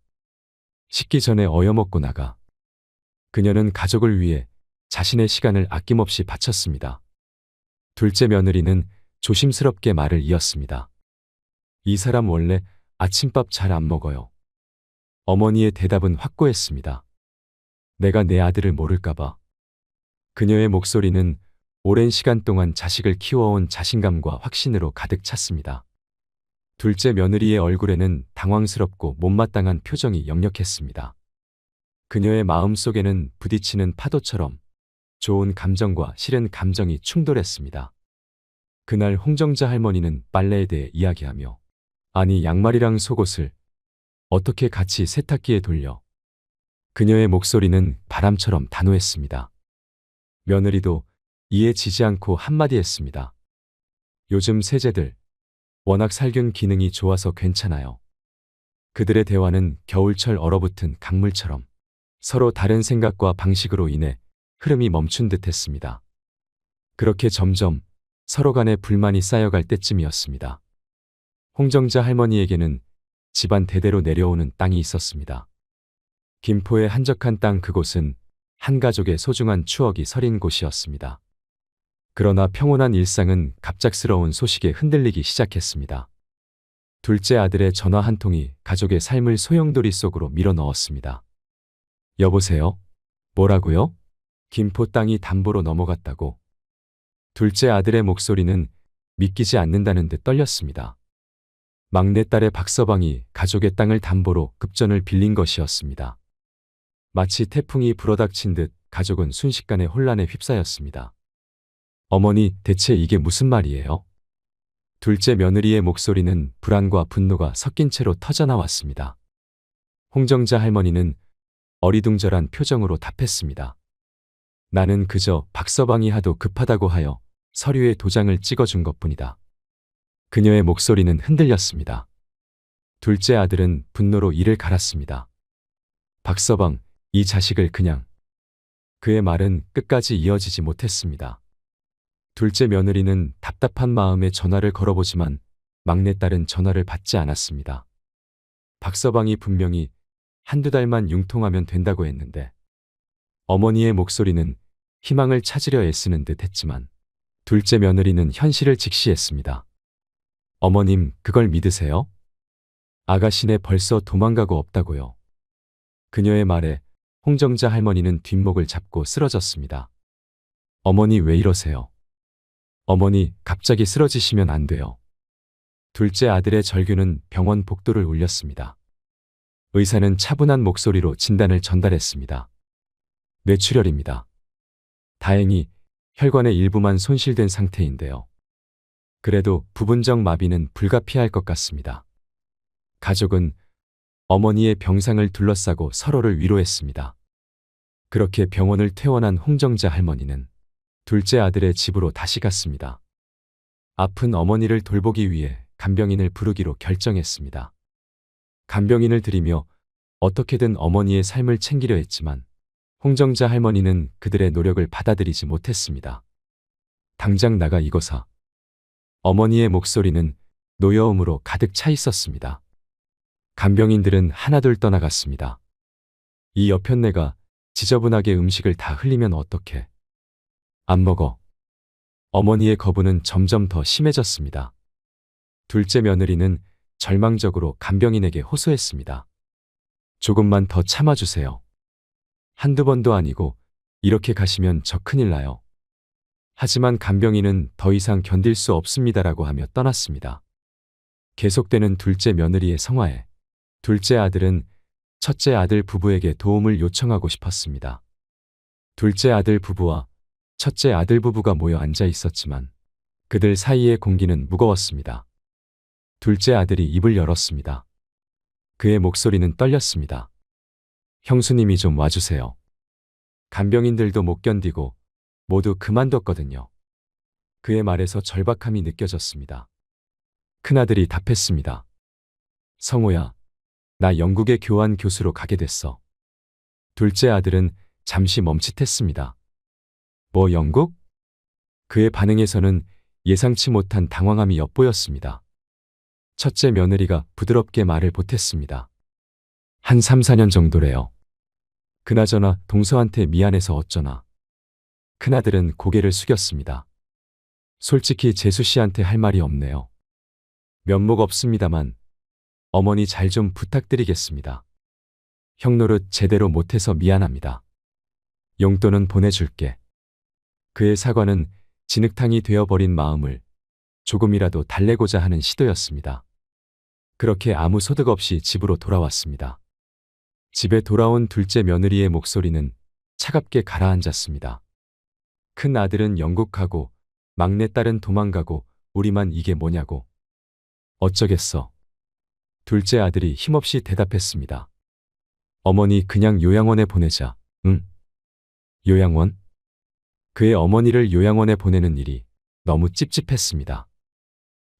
식기 전에 어여먹고 나가. 그녀는 가족을 위해 자신의 시간을 아낌없이 바쳤습니다. 둘째 며느리는 조심스럽게 말을 이었습니다. 이 사람 원래 아침밥 잘 안 먹어요. 어머니의 대답은 확고했습니다. 내가 내 아들을 모를까봐. 그녀의 목소리는 오랜 시간 동안 자식을 키워온 자신감과 확신으로 가득 찼습니다. 둘째 며느리의 얼굴에는 당황스럽고 못마땅한 표정이 역력했습니다. 그녀의 마음 속에는 부딪히는 파도처럼 좋은 감정과 싫은 감정이 충돌했습니다. 그날 홍정자 할머니는 빨래에 대해 이야기하며 아니 양말이랑 속옷을 어떻게 같이 세탁기에 돌려. 그녀의 목소리는 바람처럼 단호했습니다. 며느리도 이에 지지 않고 한마디 했습니다. 요즘 세제들 워낙 살균 기능이 좋아서 괜찮아요. 그들의 대화는 겨울철 얼어붙은 강물처럼 서로 다른 생각과 방식으로 인해 흐름이 멈춘 듯 했습니다. 그렇게 점점 서로 간의 불만이 쌓여갈 때쯤이었습니다. 홍정자 할머니에게는 집안 대대로 내려오는 땅이 있었습니다. 김포의 한적한 땅 그곳은 한 가족의 소중한 추억이 서린 곳이었습니다. 그러나 평온한 일상은 갑작스러운 소식에 흔들리기 시작했습니다. 둘째 아들의 전화 한 통이 가족의 삶을 소용돌이 속으로 밀어넣었습니다. 여보세요? 뭐라고요? 김포 땅이 담보로 넘어갔다고. 둘째 아들의 목소리는 믿기지 않는다는 듯 떨렸습니다. 막내딸의 박서방이 가족의 땅을 담보로 급전을 빌린 것이었습니다. 마치 태풍이 불어닥친 듯 가족은 순식간에 혼란에 휩싸였습니다. 어머니, 대체 이게 무슨 말이에요? 둘째 며느리의 목소리는 불안과 분노가 섞인 채로 터져나왔습니다. 홍정자 할머니는 어리둥절한 표정으로 답했습니다. 나는 그저 박서방이 하도 급하다고 하여 서류에 도장을 찍어준 것뿐이다. 그녀의 목소리는 흔들렸습니다. 둘째 아들은 분노로 이를 갈았습니다. 박서방, 이 자식을 그냥. 그의 말은 끝까지 이어지지 못했습니다. 둘째 며느리는 답답한 마음에 전화를 걸어보지만 막내딸은 전화를 받지 않았습니다. 박서방이 분명히 한두 달만 융통하면 된다고 했는데 어머니의 목소리는 희망을 찾으려 애쓰는 듯 했지만 둘째 며느리는 현실을 직시했습니다. 어머님, 그걸 믿으세요? 아가씨네 벌써 도망가고 없다고요. 그녀의 말에 홍정자 할머니는 뒷목을 잡고 쓰러졌습니다. 어머니 왜 이러세요? 어머니, 갑자기 쓰러지시면 안 돼요. 둘째 아들의 절규는 병원 복도를 울렸습니다. 의사는 차분한 목소리로 진단을 전달했습니다. 뇌출혈입니다. 다행히 혈관의 일부만 손실된 상태인데요. 그래도 부분적 마비는 불가피할 것 같습니다. 가족은 어머니의 병상을 둘러싸고 서로를 위로했습니다. 그렇게 병원을 퇴원한 홍정자 할머니는 둘째 아들의 집으로 다시 갔습니다. 아픈 어머니를 돌보기 위해 간병인을 부르기로 결정했습니다. 간병인을 들이며 어떻게든 어머니의 삶을 챙기려 했지만 홍정자 할머니는 그들의 노력을 받아들이지 못했습니다. 당장 나가 이거사. 어머니의 목소리는 노여움으로 가득 차 있었습니다. 간병인들은 하나둘 떠나갔습니다. 이 여편네가 지저분하게 음식을 다 흘리면 어떡해. 안 먹어. 어머니의 거부는 점점 더 심해졌습니다. 둘째 며느리는 절망적으로 간병인에게 호소했습니다. 조금만 더 참아주세요. 한두 번도 아니고 이렇게 가시면 저 큰일 나요. 하지만 간병인은 더 이상 견딜 수 없습니다라고 하며 떠났습니다. 계속되는 둘째 며느리의 성화에 둘째 아들은 첫째 아들 부부에게 도움을 요청하고 싶었습니다. 둘째 아들 부부와 첫째 아들 부부가 모여 앉아 있었지만 그들 사이의 공기는 무거웠습니다. 둘째 아들이 입을 열었습니다. 그의 목소리는 떨렸습니다. 형수님이 좀 와주세요. 간병인들도 못 견디고 모두 그만뒀거든요. 그의 말에서 절박함이 느껴졌습니다. 큰아들이 답했습니다. 성호야, 나 영국의 교환 교수로 가게 됐어. 둘째 아들은 잠시 멈칫했습니다. 뭐 영국? 그의 반응에서는 예상치 못한 당황함이 엿보였습니다. 첫째 며느리가 부드럽게 말을 보탰습니다. 한 3, 4년 정도래요. 그나저나 동서한테 미안해서 어쩌나. 큰아들은 고개를 숙였습니다. 솔직히 재수 씨한테 할 말이 없네요. 면목 없습니다만 어머니 잘 좀 부탁드리겠습니다. 형 노릇 제대로 못해서 미안합니다. 용돈은 보내줄게. 그의 사과는 진흙탕이 되어버린 마음을 조금이라도 달래고자 하는 시도였습니다. 그렇게 아무 소득 없이 집으로 돌아왔습니다. 집에 돌아온 둘째 며느리의 목소리는 차갑게 가라앉았습니다. 큰 아들은 영국하고 막내딸은 도망가고 우리만 이게 뭐냐고. 어쩌겠어. 둘째 아들이 힘없이 대답했습니다. 어머니 그냥 요양원에 보내자. 응? 요양원? 그의 어머니를 요양원에 보내는 일이 너무 찝찝했습니다.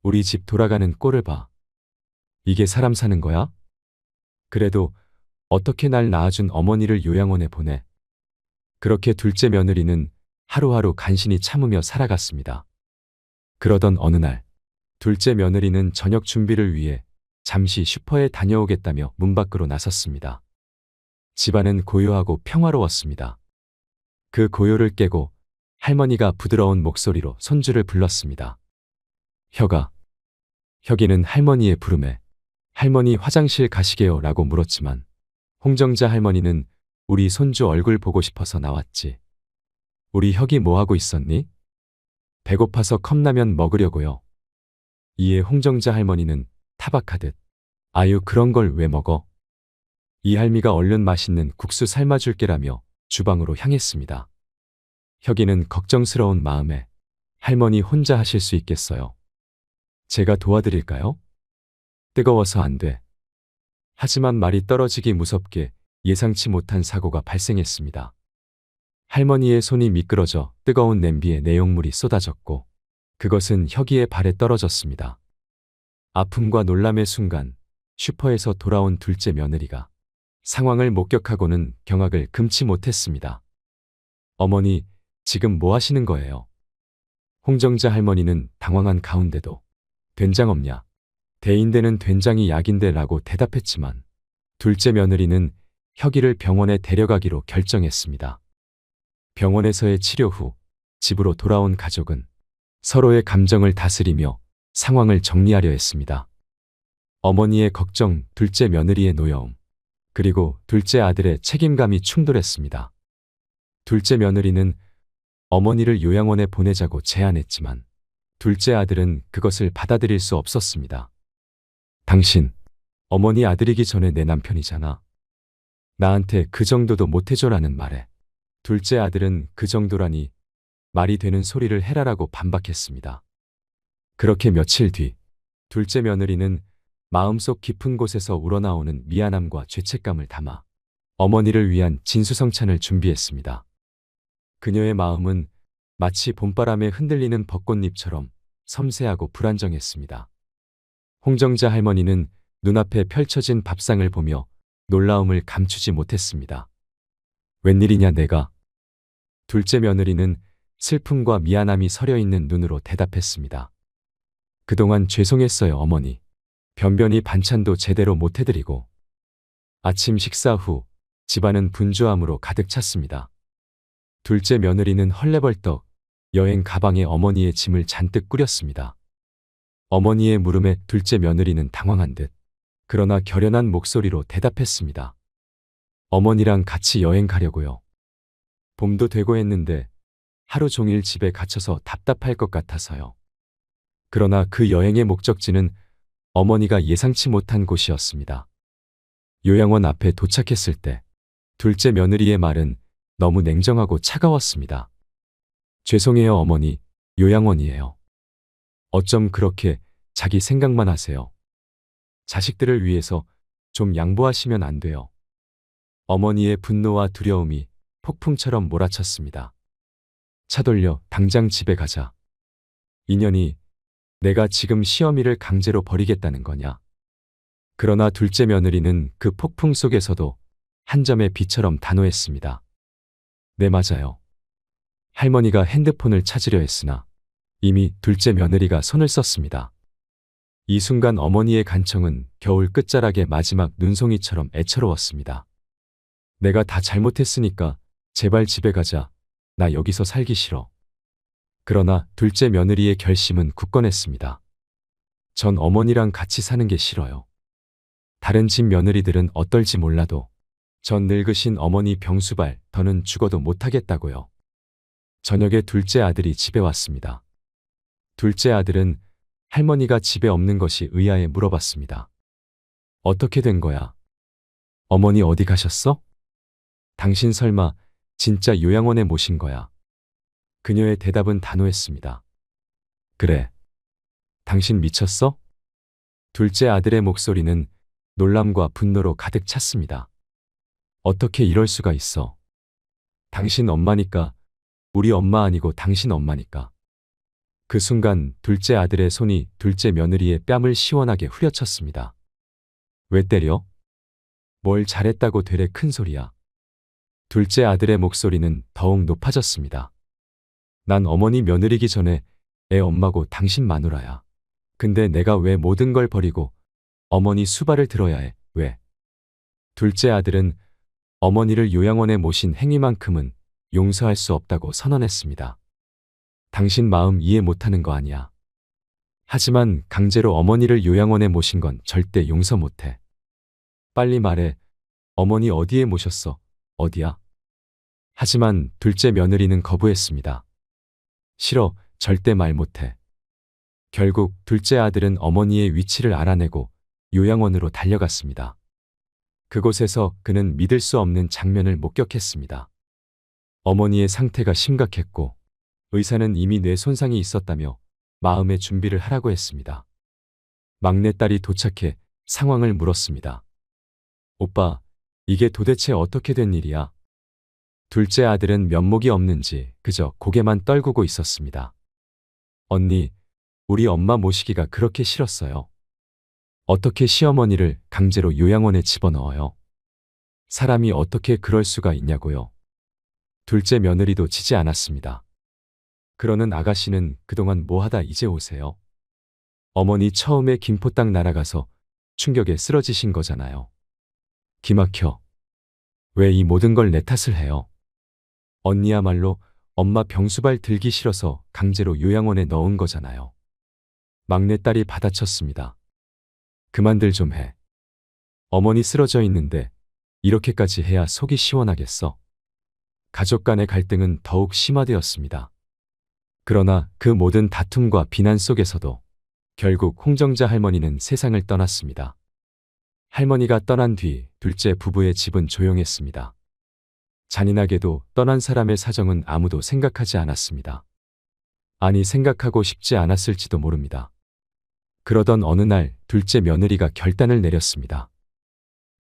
우리 집 돌아가는 꼴을 봐. 이게 사람 사는 거야? 그래도 어떻게 날 낳아준 어머니를 요양원에 보내? 그렇게 둘째 며느리는 하루하루 간신히 참으며 살아갔습니다. 그러던 어느 날, 둘째 며느리는 저녁 준비를 위해 잠시 슈퍼에 다녀오겠다며 문 밖으로 나섰습니다. 집안은 고요하고 평화로웠습니다. 그 고요를 깨고 할머니가 부드러운 목소리로 손주를 불렀습니다. 혁아. 혁이는 할머니의 부름에 할머니 화장실 가시게요 라고 물었지만 홍정자 할머니는 우리 손주 얼굴 보고 싶어서 나왔지. 우리 혁이 뭐하고 있었니? 배고파서 컵라면 먹으려고요. 이에 홍정자 할머니는 타박하듯 아유 그런 걸 왜 먹어? 이 할미가 얼른 맛있는 국수 삶아줄게라며 주방으로 향했습니다. 혁이는 걱정스러운 마음에 할머니 혼자 하실 수 있겠어요? 제가 도와드릴까요? 뜨거워서 안 돼. 하지만 말이 떨어지기 무섭게 예상치 못한 사고가 발생했습니다. 할머니의 손이 미끄러져 뜨거운 냄비에 내용물이 쏟아졌고 그것은 혁이의 발에 떨어졌습니다. 아픔과 놀람의 순간 슈퍼에서 돌아온 둘째 며느리가 상황을 목격하고는 경악을 금치 못했습니다. 어머니, 지금 뭐 하시는 거예요? 홍정자 할머니는 당황한 가운데도 된장 없냐? 대인되는 된장이 약인데 라고 대답했지만 둘째 며느리는 혁이를 병원에 데려가기로 결정했습니다. 병원에서의 치료 후 집으로 돌아온 가족은 서로의 감정을 다스리며 상황을 정리하려 했습니다. 어머니의 걱정, 둘째 며느리의 노여움, 그리고 둘째 아들의 책임감이 충돌했습니다. 둘째 며느리는 어머니를 요양원에 보내자고 제안했지만 둘째 아들은 그것을 받아들일 수 없었습니다. 당신, 어머니 아들이기 전에 내 남편이잖아. 나한테 그 정도도 못해줘라는 말에 둘째 아들은 그 정도라니 말이 되는 소리를 해라라고 반박했습니다. 그렇게 며칠 뒤 둘째 며느리는 마음속 깊은 곳에서 우러나오는 미안함과 죄책감을 담아 어머니를 위한 진수성찬을 준비했습니다. 그녀의 마음은 마치 봄바람에 흔들리는 벚꽃잎처럼 섬세하고 불안정했습니다. 홍정자 할머니는 눈앞에 펼쳐진 밥상을 보며 놀라움을 감추지 못했습니다. 웬일이냐 내가? 둘째 며느리는 슬픔과 미안함이 서려있는 눈으로 대답했습니다. 그동안 죄송했어요 어머니. 변변히 반찬도 제대로 못 해드리고. 아침 식사 후 집안은 분주함으로 가득 찼습니다. 둘째 며느리는 헐레벌떡 여행 가방에 어머니의 짐을 잔뜩 꾸렸습니다. 어머니의 물음에 둘째 며느리는 당황한 듯 그러나 결연한 목소리로 대답했습니다. 어머니랑 같이 여행 가려고요. 봄도 되고 했는데 하루 종일 집에 갇혀서 답답할 것 같아서요. 그러나 그 여행의 목적지는 어머니가 예상치 못한 곳이었습니다. 요양원 앞에 도착했을 때 둘째 며느리의 말은 너무 냉정하고 차가웠습니다. 죄송해요 어머니, 요양원이에요. 어쩜 그렇게 자기 생각만 하세요. 자식들을 위해서 좀 양보하시면 안 돼요. 어머니의 분노와 두려움이 폭풍처럼 몰아쳤습니다. 차 돌려 당장 집에 가자. 인연이 내가 지금 시어미를 강제로 버리겠다는 거냐. 그러나 둘째 며느리는 그 폭풍 속에서도 한 점의 빛처럼 단호했습니다. 네 맞아요. 할머니가 핸드폰을 찾으려 했으나 이미 둘째 며느리가 손을 썼습니다. 이 순간 어머니의 간청은 겨울 끝자락의 마지막 눈송이처럼 애처로웠습니다. 내가 다 잘못했으니까 제발 집에 가자. 나 여기서 살기 싫어. 그러나 둘째 며느리의 결심은 굳건했습니다. 전 어머니랑 같이 사는 게 싫어요. 다른 집 며느리들은 어떨지 몰라도 전 늙으신 어머니 병수발 더는 죽어도 못하겠다고요. 저녁에 둘째 아들이 집에 왔습니다. 둘째 아들은 할머니가 집에 없는 것이 의아해 물어봤습니다. 어떻게 된 거야? 어머니 어디 가셨어? 당신 설마 진짜 요양원에 모신 거야? 그녀의 대답은 단호했습니다. 그래. 당신 미쳤어? 둘째 아들의 목소리는 놀람과 분노로 가득 찼습니다. 어떻게 이럴 수가 있어? 당신 엄마니까. 우리 엄마 아니고 당신 엄마니까. 그 순간 둘째 아들의 손이 둘째 며느리의 뺨을 시원하게 후려쳤습니다. 왜 때려? 뭘 잘했다고 되레 큰 소리야. 둘째 아들의 목소리는 더욱 높아졌습니다. 난 어머니 며느리기 전에 애 엄마고 당신 마누라야. 근데 내가 왜 모든 걸 버리고 어머니 수발을 들어야 해? 왜? 둘째 아들은 어머니를 요양원에 모신 행위만큼은 용서할 수 없다고 선언했습니다. 당신 마음 이해 못하는 거 아니야. 하지만 강제로 어머니를 요양원에 모신 건 절대 용서 못해. 빨리 말해. 어머니 어디에 모셨어? 어디야? 하지만 둘째 며느리는 거부했습니다. 싫어, 절대 말 못해. 결국 둘째 아들은 어머니의 위치를 알아내고 요양원으로 달려갔습니다. 그곳에서 그는 믿을 수 없는 장면을 목격했습니다. 어머니의 상태가 심각했고 의사는 이미 뇌 손상이 있었다며 마음의 준비를 하라고 했습니다. 막내딸이 도착해 상황을 물었습니다. 오빠, 이게 도대체 어떻게 된 일이야? 둘째 아들은 면목이 없는지 그저 고개만 떨구고 있었습니다. 언니, 우리 엄마 모시기가 그렇게 싫었어요. 어떻게 시어머니를 강제로 요양원에 집어넣어요? 사람이 어떻게 그럴 수가 있냐고요? 둘째 며느리도 지지 않았습니다. 그러는 아가씨는 그동안 뭐하다 이제 오세요? 어머니 처음에 김포 땅 날아가서 충격에 쓰러지신 거잖아요. 기막혀. 왜 이 모든 걸 내 탓을 해요? 언니야말로 엄마 병수발 들기 싫어서 강제로 요양원에 넣은 거잖아요. 막내딸이 받아쳤습니다. 그만들 좀 해. 어머니 쓰러져 있는데 이렇게까지 해야 속이 시원하겠어? 가족 간의 갈등은 더욱 심화되었습니다. 그러나 그 모든 다툼과 비난 속에서도 결국 홍정자 할머니는 세상을 떠났습니다. 할머니가 떠난 뒤 둘째 부부의 집은 조용했습니다. 잔인하게도 떠난 사람의 사정은 아무도 생각하지 않았습니다. 아니, 생각하고 싶지 않았을지도 모릅니다. 그러던 어느 날 둘째 며느리가 결단을 내렸습니다.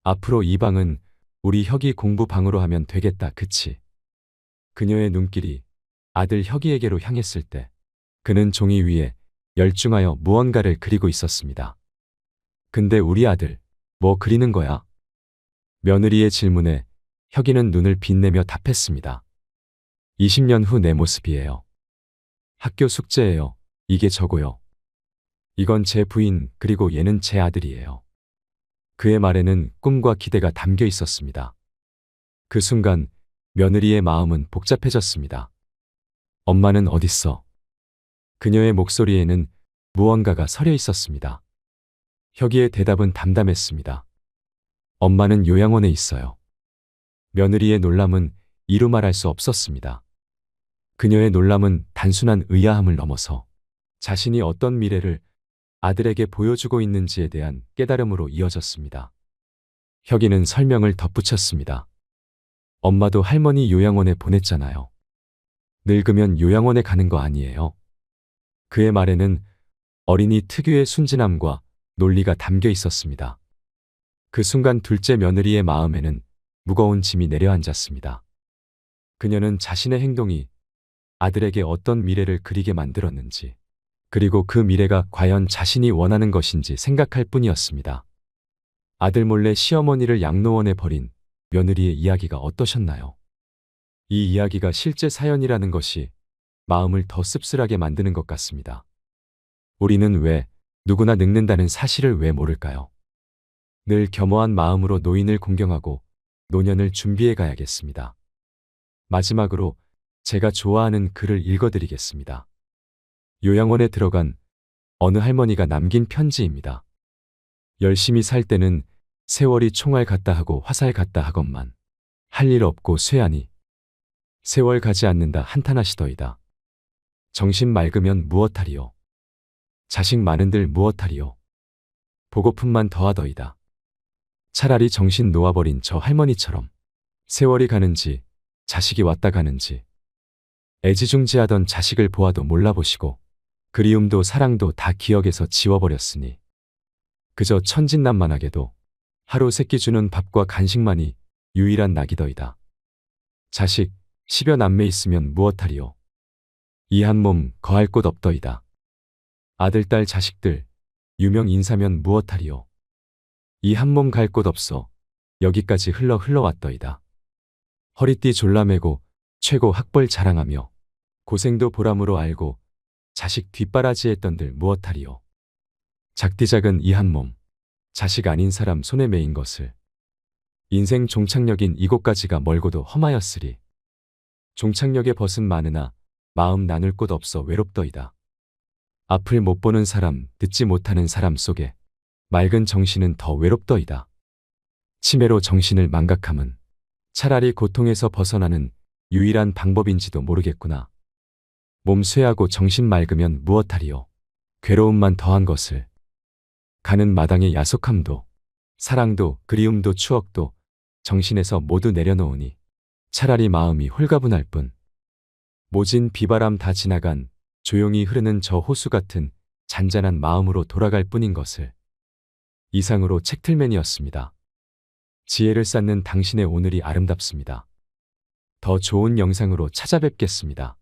앞으로 이 방은 우리 혁이 공부 방으로 하면 되겠다, 그치? 그녀의 눈길이 아들 혁이에게로 향했을 때 그는 종이 위에 열중하여 무언가를 그리고 있었습니다. 근데 우리 아들, 뭐 그리는 거야? 며느리의 질문에 혁이는 눈을 빛내며 답했습니다. 20년 후 내 모습이에요. 학교 숙제예요. 이게 저고요. 이건 제 부인, 그리고 얘는 제 아들이에요. 그의 말에는 꿈과 기대가 담겨 있었습니다. 그 순간 며느리의 마음은 복잡해졌습니다. 엄마는 어딨어? 그녀의 목소리에는 무언가가 서려 있었습니다. 혁이의 대답은 담담했습니다. 엄마는 요양원에 있어요. 며느리의 놀람은 이루 말할 수 없었습니다. 그녀의 놀람은 단순한 의아함을 넘어서 자신이 어떤 미래를 아들에게 보여주고 있는지에 대한 깨달음으로 이어졌습니다. 혁이는 설명을 덧붙였습니다. 엄마도 할머니 요양원에 보냈잖아요. 늙으면 요양원에 가는 거 아니에요? 그의 말에는 어린이 특유의 순진함과 논리가 담겨 있었습니다. 그 순간 둘째 며느리의 마음에는 무거운 짐이 내려앉았습니다. 그녀는 자신의 행동이 아들에게 어떤 미래를 그리게 만들었는지, 그리고 그 미래가 과연 자신이 원하는 것인지 생각할 뿐이었습니다. 아들 몰래 시어머니를 양로원에 버린 며느리의 이야기가 어떠셨나요? 이 이야기가 실제 사연이라는 것이 마음을 더 씁쓸하게 만드는 것 같습니다. 우리는 왜 누구나 늙는다는 사실을 왜 모를까요? 늘 겸허한 마음으로 노인을 공경하고 노년을 준비해 가야겠습니다. 마지막으로 제가 좋아하는 글을 읽어드리겠습니다. 요양원에 들어간 어느 할머니가 남긴 편지입니다. 열심히 살 때는 세월이 총알 같다 하고 화살 같다 하건만 할 일 없고 쇠하니 세월 가지 않는다 한탄하시더이다. 정신 맑으면 무엇하리요? 자식 많은들 무엇하리요? 보고품만 더하더이다. 차라리 정신 놓아버린 저 할머니처럼 세월이 가는지 자식이 왔다 가는지 애지중지하던 자식을 보아도 몰라보시고 그리움도 사랑도 다 기억에서 지워버렸으니 그저 천진난만하게도 하루 세끼 주는 밥과 간식만이 유일한 낙이더이다. 자식 10여 남매 있으면 무엇하리요? 이 한 몸 거할 곳 없더이다. 아들, 딸, 자식들 유명 인사면 무엇하리요? 이 한 몸 갈 곳 없어 여기까지 흘러왔더이다. 허리띠 졸라매고 최고 학벌 자랑하며 고생도 보람으로 알고 자식 뒷바라지 했던들 무엇하리요? 작디작은 이 한 몸 자식 아닌 사람 손에 매인 것을 인생 종착역인 이곳까지가 멀고도 험하였으리. 종착역에 벗은 많으나 마음 나눌 곳 없어 외롭더이다. 앞을 못 보는 사람, 듣지 못하는 사람 속에 맑은 정신은 더 외롭더이다. 치매로 정신을 망각함은 차라리 고통에서 벗어나는 유일한 방법인지도 모르겠구나. 몸 쇠하고 정신 맑으면 무엇하리요? 괴로움만 더한 것을. 가는 마당의 야속함도 사랑도 그리움도 추억도 정신에서 모두 내려놓으니 차라리 마음이 홀가분할 뿐. 모진 비바람 다 지나간 조용히 흐르는 저 호수 같은 잔잔한 마음으로 돌아갈 뿐인 것을. 이상으로 책틀맨이었습니다. 지혜를 쌓는 당신의 오늘이 아름답습니다. 더 좋은 영상으로 찾아뵙겠습니다.